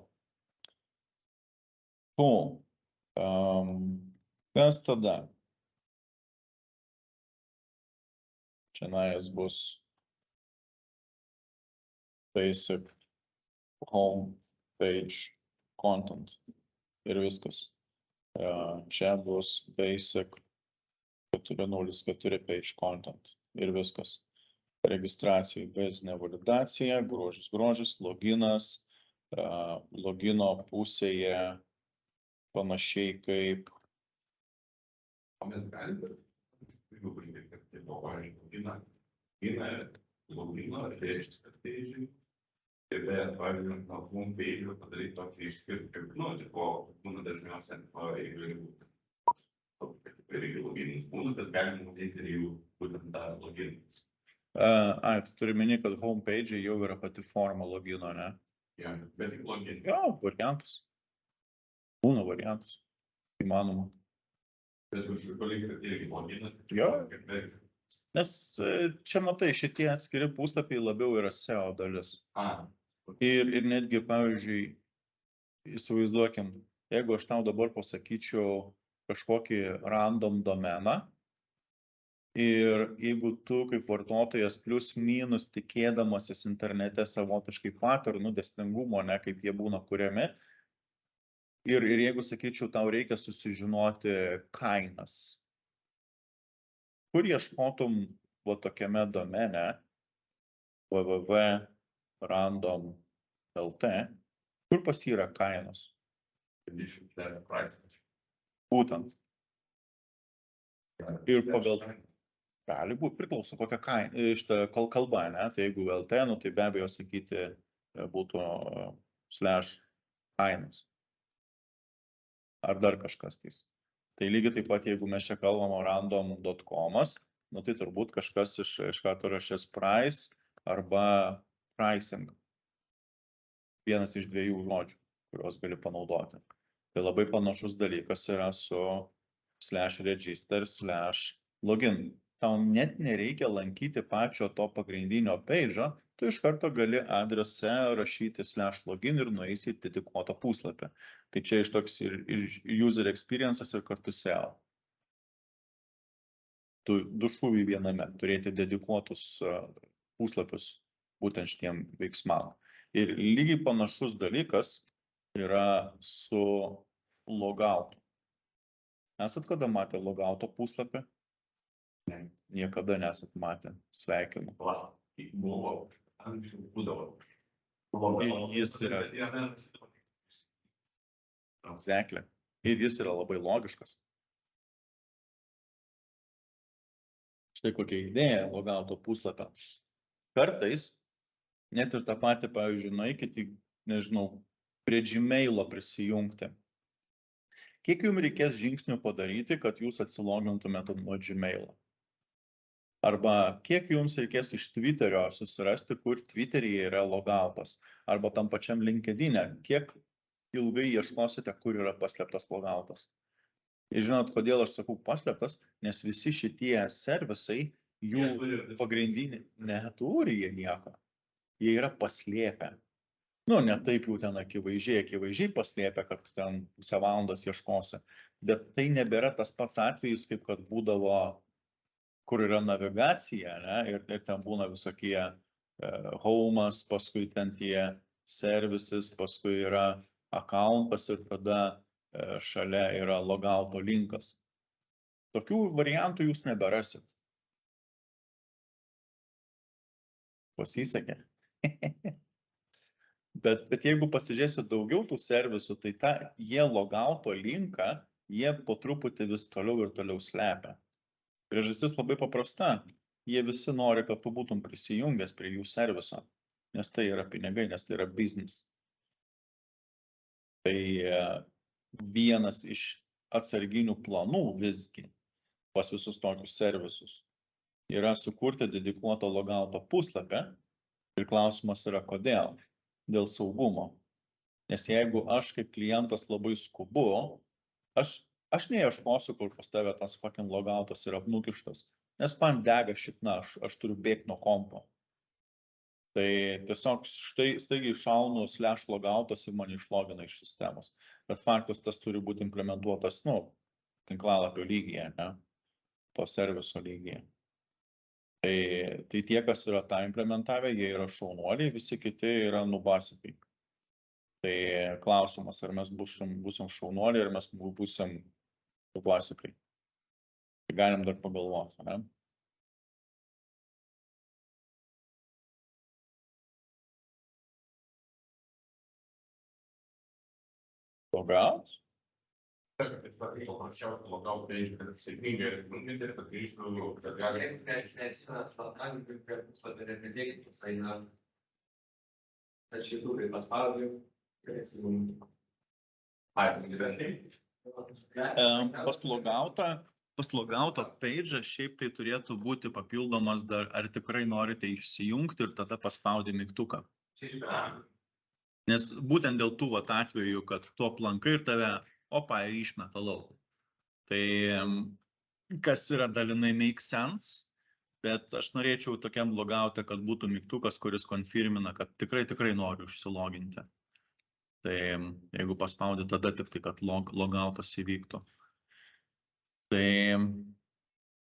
Kas tada? Čia bus basic home page content ir viskas. Čia bus basic 404 page content ir viskas. Registracija, bazinė validacija, grožis, loginas, logino pusėje panašiai kaip. O mes galime, jeigu pažiūrėti, kad tai buvo, pavyzdžiui, logino register page, ir pavyzdžiui, nuo home page padaryti tokį išskirti, kaip, tipo, būna dažniausiai įvairių. Reikia loginus būna, bet galima matyti ir jų būtent tą loginus. Tu turi meni, kad homepage jau yra pati forma logino, ne? Ja, bet tik login. Jo, variantas. Būna variantas. Įmanoma. Bet už palikti irgi loginas. Jo. Nes čia matai, šitie atskiri puslapiai labiau yra SEO dalis. Ir netgi, pavyzdžiui, įsivaizduokim, jeigu aš tau dabar pasakyčiau kažkokį random domeną ir jeigu tu kaip vartotojas plus minus tikėdamasis internete savotiškai patternų dėsningumo, ne, kaip jie būna kuriami, ir jeigu sakyčiau, tau reikia susižinoti kainas, kur ieškotum tokiame domene www.random.lt, kur pas yra kainos? Būtent. Ir pagal gali būti priklauso kokią kainą, šitą kalbą, ne? Tai jeigu LT, tai be abejo sakyti būtų /kainos. Ar dar kažkas tais. Tai lygiai taip pat, jeigu mes čia kalbam random.comas, tai turbūt kažkas iš karto rašės price arba pricing. Vienas iš dviejų žodžių, kuriuos gali panaudoti. Tai labai panašus dalykas yra su /register/login. Tau net nereikia lankyti pačio to pagrindinio page'o, tu iš karto gali adrese rašyti /login ir nueisi į dedikuotą puslapį. Tai čia iš toks ir user experience'as ir kartu SEO. Du šūviai viename, turėti dedikuotus puslapius būtent šitiem veiksmam. Ir lygiai panašus dalykas yra su logoutu. Esat kada matę logouto puslapį? Ne. Niekada nesat matę. Sveikinu. Buvo, anksčiau būdavo. Ir jis yra. Exactly. Ir jis yra labai logiškas. Štai kokia idėja logouto puslapio. Kartais, net ir tą patį, pavyzdžiui, nueikit į, nežinau, prie Gmail'o prisijungti. Kiek jums reikės žingsnių padaryti, kad jūs atsilogintumėte nuo Gmail'o? Arba kiek jums reikės iš Twitterio susirasti, kur Twitteryje yra logoutas? Arba tam pačiam LinkedIn'e, kiek ilgai ieškosite, kur yra paslėptas logoutas? Ir žinot, kodėl aš sakau paslėptas, nes visi šitie servisai, jų pagrindinį neturi jie nieko. Jie yra paslėpę. Ne taip jau ten akivaizdžiai paslėpę, kad ten pusę valandos ieškosi. Bet tai nebėra tas pats atvejis, kaip kad būdavo, kur yra navigacija, ne? Ir ten būna visokie home'as, paskui ten tie services, paskui yra accountas ir tada šalia yra logouto linkas. Tokių variantų jūs neberasit. Pasisekė. Bet jeigu pasižiūrėsit daugiau tų servisų, tai jie logouto linką, jie po truputį vis toliau ir toliau slepia. Priežastis labai paprasta. Jie visi nori, kad tu būtum prisijungęs prie jų serviso, nes tai yra pinigai, nes tai yra biznis. Tai vienas iš atsarginių planų visgi pas visus tokius servisus yra sukurti dedikuotą logouto puslapį, Ir klausimas yra, kodėl? Dėl saugumo. Nes jeigu aš kaip klientas labai skubu, aš neieškosiu, kur pas tave tas fucking logautas yra nukištas. Nes man dega šikna, aš turiu bėgti nuo kompo. Tai tiesiog staigiai šaunu / logautas ir mane išlogina iš sistemos. Bet faktas tas turi būti implementuotas, tinklalapio lygyje, ne? To serviso lygyje. Tai tie, kas yra tą implementavę, jie yra šaunuoliai, visi kiti yra nubasikai. Tai klausimas, ar mes būsim šaunuoliai, ar mes būsim nubasikai. Tai galim dar pagalvoti, ne? Logout? Paprasčiausiai logout page, kad sėkmingai atminti, kad grįžtų, kad gali. Jeigu neatsimenat slaptažodį, kaip prie puslapio nepridėkit, tas eina atšytuvai paspaudžiu, ir atsimunti. Pas logauto page šiaip tai turėtų būti papildomas dar, ar tikrai norite išsijungti ir tada paspaudė mygtuką. Nes būtent dėl tų atvejų, kad tu aplankai ir tave, ir išmeta lauk. Tai kas yra dalinai make sense, bet aš norėčiau tokiam logaute, kad būtų mygtukas, kuris konfirmina, kad tikrai noriu užsiloginti. Tai jeigu paspaudė, tada tik tai, kad logautas įvyktų. Tai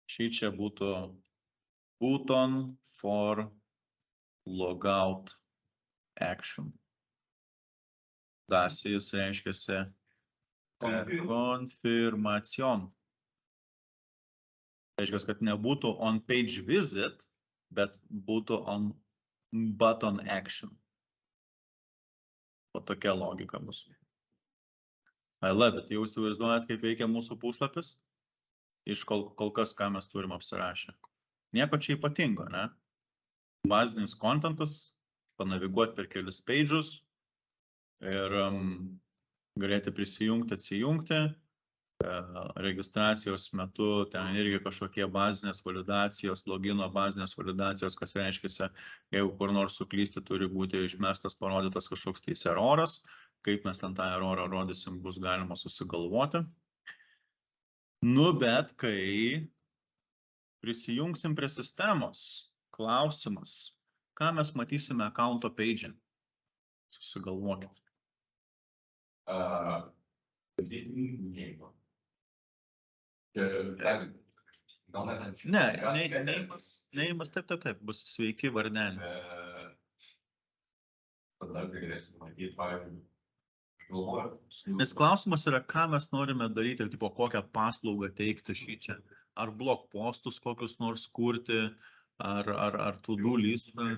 čia būtų button for logout action. Das jis reiškiasi konfirmacijon. Reiškia, kad nebūtų on page visit, bet būtų on button action. O tokia logika bus. I love it. Jau įsivaizduojat, kaip veikia mūsų puslapis? Iš kol kas, ką mes turim apsirašę. Nieko čia ypatingo, ne? Bazinis kontentas, panaviguoti per kelis pages ir galėti prisijungti, atsijungti. Registracijos metu ten irgi kažkokie bazinės validacijos, logino bazinės validacijos, kas reiškia, jeigu kur nors suklysti, turi būti išmestas, parodytas kažkoks tais eroras. Kaip mes ten tą erorą rodysim, bus galima susigalvoti. Bet kai prisijungsim prie sistemos, klausimas, ką mes matysime accounto page? Susigalvokit. Neimas, taip, bus sveiki varnelė. Tada galėsim matyti, pavyzdžiui, Nes klausimas yra, ką mes norime daryti ir kokią paslaugą teikti šičia. Ar blog postus kokius nors kurti, ar to-do listą,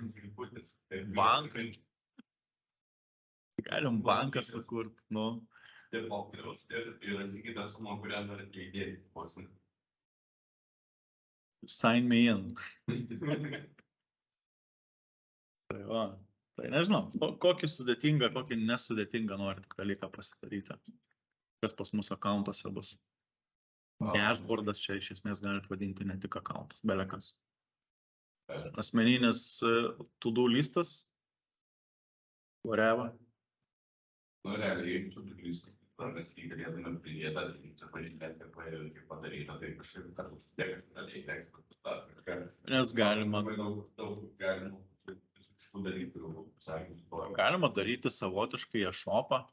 bankai. Galim banką sukurti, Ir mokytos, ir lygiai tą sumą, kurią norite įdėti. Sign me in. Tai nežinau, kokį sudėtingą, kokį nesudėtingą norit dalyką pasidaryti. Kas pas mūsų accountuose bus. Dashboardas čia iš esmės galit vadinti ne tik accountas, belekas. Asmeninis to-do listas, whatever. Realiai, jeigu to-do listas, mes jį galėtume pridėti, atlikti, pažiūrėti, kaip padaryta, tai kažkaip, kad uždėkti, Nes galima. Galima daryti savotiškai e-shopą.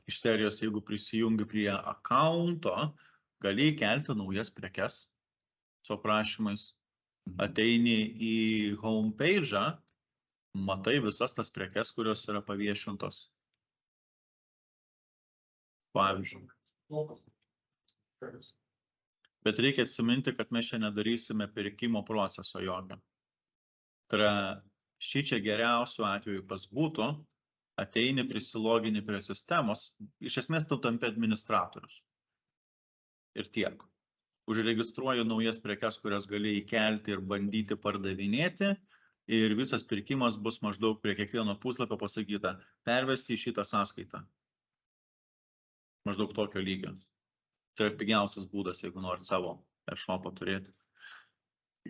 Iš serijos, jeigu prisijungi prie accounto, gali įkelti naujas prekes su aprašymais. Ateini į homepage'ą, matai visas tas prekes, kurios yra paviešintos. Pavyzdžiui. Bet reikia atsiminti, kad mes čia nedarysime pirkimo proceso jokio. Tai yra, šičia geriausiu atveju kas būtų, ateini prisilogini prie sistemos, iš esmės tu tampi administratorius. Ir tiek. Užregistruoju naujas prekes, kurias gali įkelti ir bandyti pardavinėti, ir visas pirkimas bus maždaug prie kiekvieno puslapio pasakyta, pervesti į šitą sąskaitą. Maždaug tokio lygio. Tai yra pigiausias būdas, jeigu norit savo e-shopą turėti.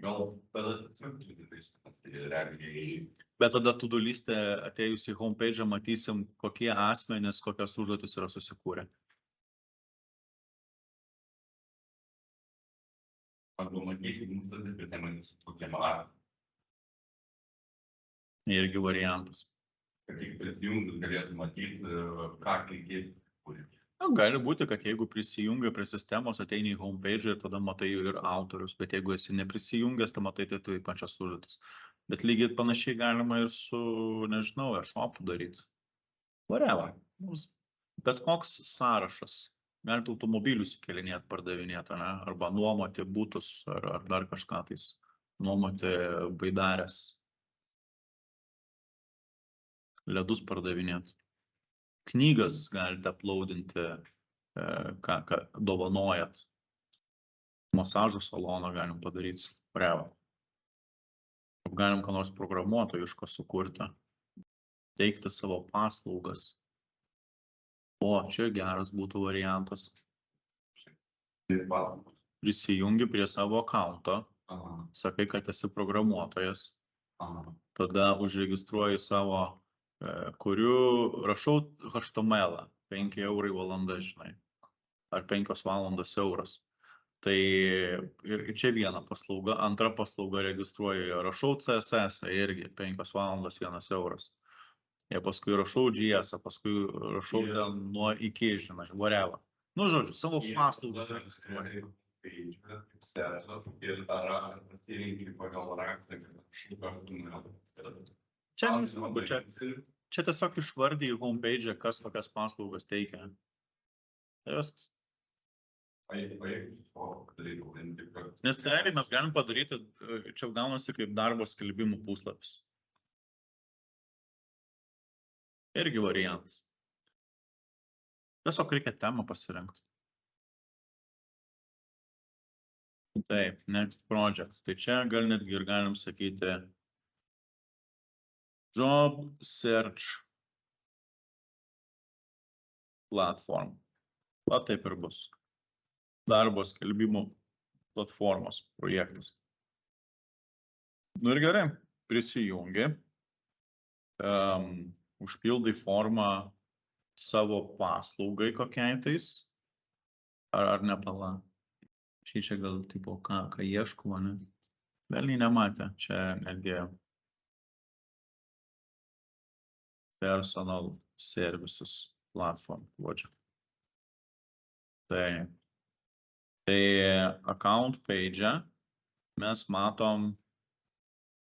Gal tada tiesiog tai realiai Bet tada to-do liste atėjus į homepage matysim, kokie asmenys, kokias užduotis yra susikūrę. arba matysim užduotis, bet nematysim kokie matai. Irgi variantas. Kad tik prisijungus galėtų matyti, ką reikėtų. Na, gali būti, kad jeigu prisijungi prie sistemos, ateini į homepage ir tada matai ir autorius, bet jeigu esi neprisijungęs, tai matai tai pačias užduotis. Bet lygiai panašiai galima ir su, nežinau, e-shopu daryti. Whatever. Bet koks sąrašas. Galite automobilius įkelinėti, pardavinėti, ne? Arba nuomoti būtus, ar dar kažką tais. Nuomoti baidarės. Ledus pardavinėti. Knygas galite uploadinti, ką dovanojat. Masažų saloną galim padaryti. Whatever. Galim ką nors programuotojiško sukurti. Teikti savo paslaugas. O, čia geras būtų variantas. Prisijungi prie savo akaunto, sakai, kad esi programuotojas, tada užregistruoji savo, rašau HTML, 5 eurai valanda, žinai, ar 5 valandos euras. Tai ir čia viena paslauga, antra paslauga registruoji, rašau CSS, irgi 5 valandos 1 euras. Ir paskui rašau JS, paskui rašau nuo iki, žinai, whatever. Nu, žodžiu, savo paslaugas registruoji. Ir ar pasirinkti pagal raktą, kad Čia nesvarbu, čia tiesiog išvardyji homepage, kas kokias paslaugas teikia. Tai viskas. Nes realiai mes galim padaryti, čia gaunasi kaip darbo skelbimų puslapis. Irgi variantas. Tiesiog reikia temą pasirinkti. Taip, next project. Tai čia gal netgi ir galim sakyti job search platform. Va taip ir bus. Darbo skelbimų platformos projektas. Nu ir gerai, prisijungi. Užpildai formą savo paslaugai kokiai tais, ar nepala. Čia gal tipo, ką ieškoma, ne? Velniai nematė, čia netgi personal services platform project. Tai account page mes matom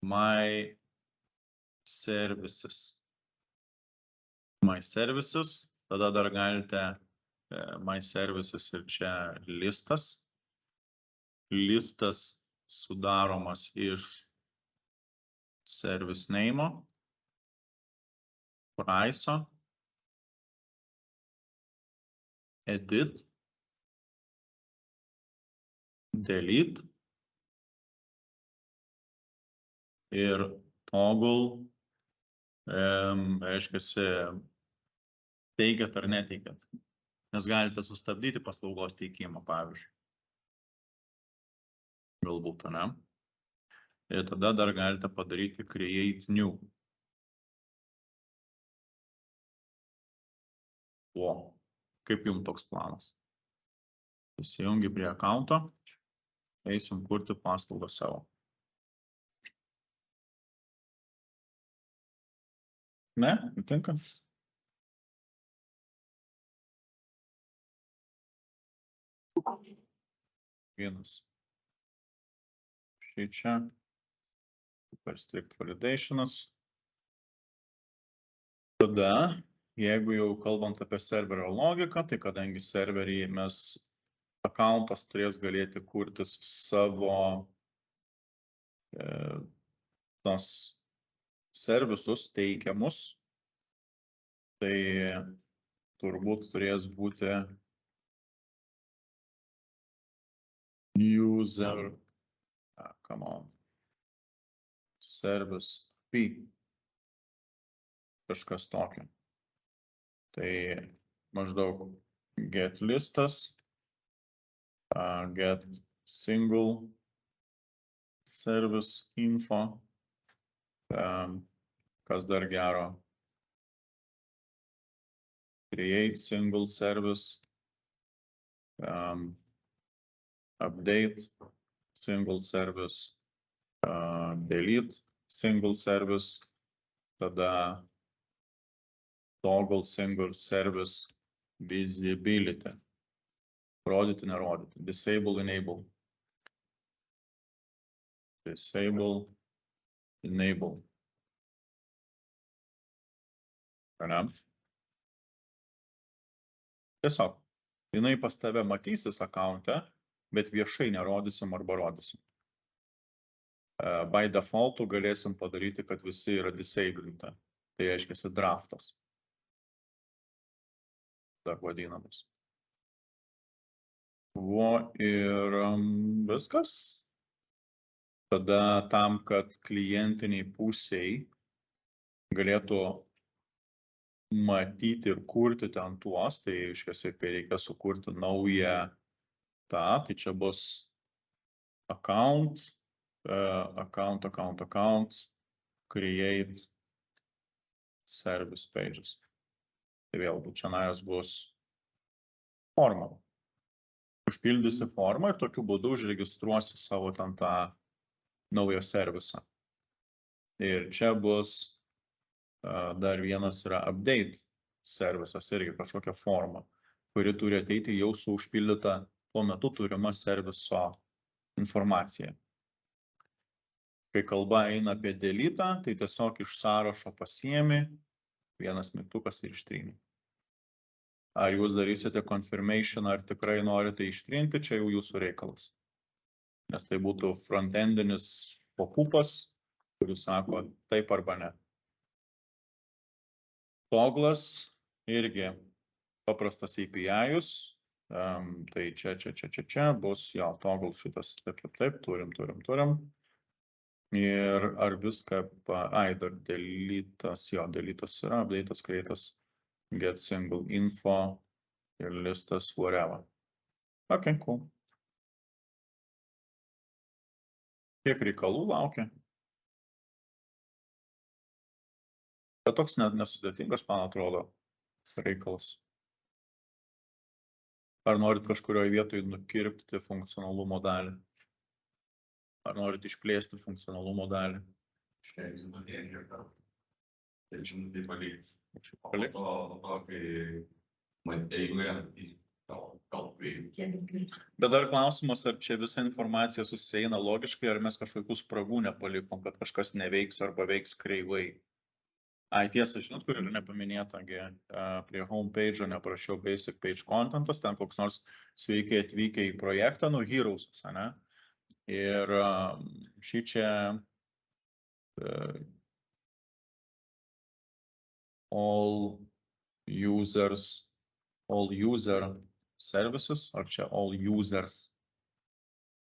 my services. My services, tada dar galite my services ir čia listas. Listas sudaromas iš service name, price, edit, delete ir toggle, reiškiasi, teikiat ar neteikiat. Nes galite sustabdyti paslaugos teikimą, pavyzdžiui. Galbūt, ne? Ir tada dar galite padaryti create new. O, kaip jums toks planas? Prisijungi prie akaunto, eisim kurti paslaugą savo. Ne, nutinka? Vienas. Štai čia. Super strict validationas. Tada, jeigu jau kalbant apie serverio logiką, tai kadangi serverį mes akauntas turės galėti kurtis savo tas servisus teikiamus, tai turbūt turės būti user, come on, service P, kažkas tokio. Tai maždaug get listas, get single service info. Kas dar gero? Create single service. Update single service. Delete single service. Tada toggle single service visibility. Rodyti, nerodyti. Disable, enable. Disable, enable. Ane? Tiesiog, jinai pas tave matysis akaunte, bet viešai nerodysim arba rodysim. By default galėsim padaryti, kad visi yra disablinti. Tai reiškia draftas. Dar vadinamas. Ir viskas. Tada tam, kad klientiniai pusiai galėtų matyti ir kurti ten tuos, tai reikia sukurti naują tą, tai čia bus account, create service pages. Tai vėlgi čia bus forma. Užpildysi formą ir tokiu būdu užregistruosi savo ten tą naują servisą. Ir čia bus dar vienas yra update servisas, irgi kažkokia forma, kuri turi ateiti jau su užpildyta tuo metu turima serviso informacija. Kai kalba eina apie delete, tai tiesiog iš sąrašo pasiemi, vienas mygtukas ir ištrini. Ar jūs darysite confirmation, ar tikrai norite ištrinti, čia jau jūsų reikalas. Nes tai būtų frontendinis pop-upas, kuris sako taip arba ne. Togglas irgi paprastas API-us, tai čia bus jo toggle šitas, taip, turim. Ir ar viską, dar deletas, deletas yra, update'as, create'as, get single info ir listas whatever. Ok, cool. Kiek reikalų laukia? Bet toks nesudėtingas, man atrodo, reikalas. Ar norit kažkurioje vietoje nukirpti funkcionalumo dalį? Ar norit išplėsti funkcionalumo dalį? Šiandien nuodėdžią kartą. Tai žinutį palikti. Palik? O to, kai jeigu kalbėjai. Bet dar klausimas, ar čia visa informacija susieina logiškai, ar mes kažkokių spragų nepalikom, kad kažkas neveiks arba veiks kreivai. Tiesa, žinot, kur yra nepaminėta, prie homepage'o neprašiau basic page contentas, ten koks nors sveiki atvykę į projektą, Heroes'as, ne? Ir šį čia all user services, ar čia all users.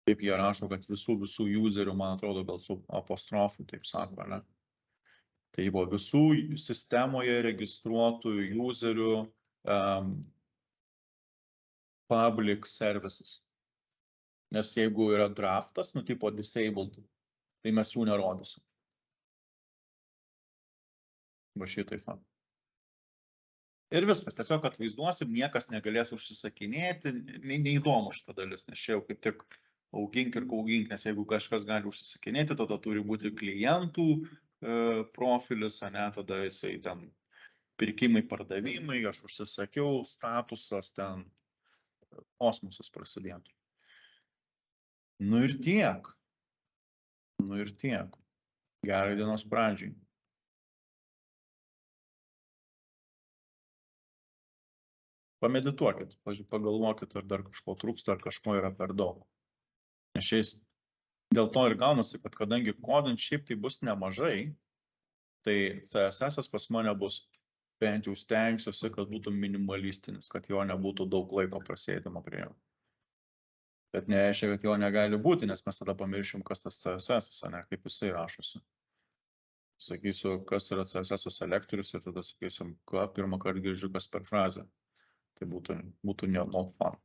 Taip jie rašo, kad visų userių, man atrodo, gal su apostrofu, taip sako, ne? Tai buvo visų sistemoje registruotų userių public services. Nes jeigu yra draftas, tipo disabled, tai mes jų nerodysim. Va šitai fan. Ir viskas, tiesiog atvaizduosim, niekas negalės užsisakinėti, neįdomu šita dalis, nes čia jau kaip tik augink ir kaugink, nes jeigu kažkas gali užsisakinėti, tada turi būti klientų profilis, ne, tada jisai ten pirkimai, pardavimai, aš užsisakiau, statusas ten, kosmosas prasidėtų. Nu ir tiek. Gerai dienos pradžiai. Pamedituokit, pagalvokit, ar dar kažko trūksta, ar kažko yra per daug. Nes šiais dėl to ir gaunasi, kad kadangi kodant šiaip tai bus nemažai, tai CSS pas mane bus, bent jau stengsiuosi, kad būtų minimalistinis, kad jo nebūtų daug laiko prasėdimo prie jo. Bet nereiškia, kad jo negali būti, nes mes tada pamiršim, kas tas CSS, ne, kaip jisai rašosi. Sakysiu, kas yra CSS selektorius ir tada sakysim, ką pirmą kartą girdžiu, kas per frazę. Tai būtų not fun.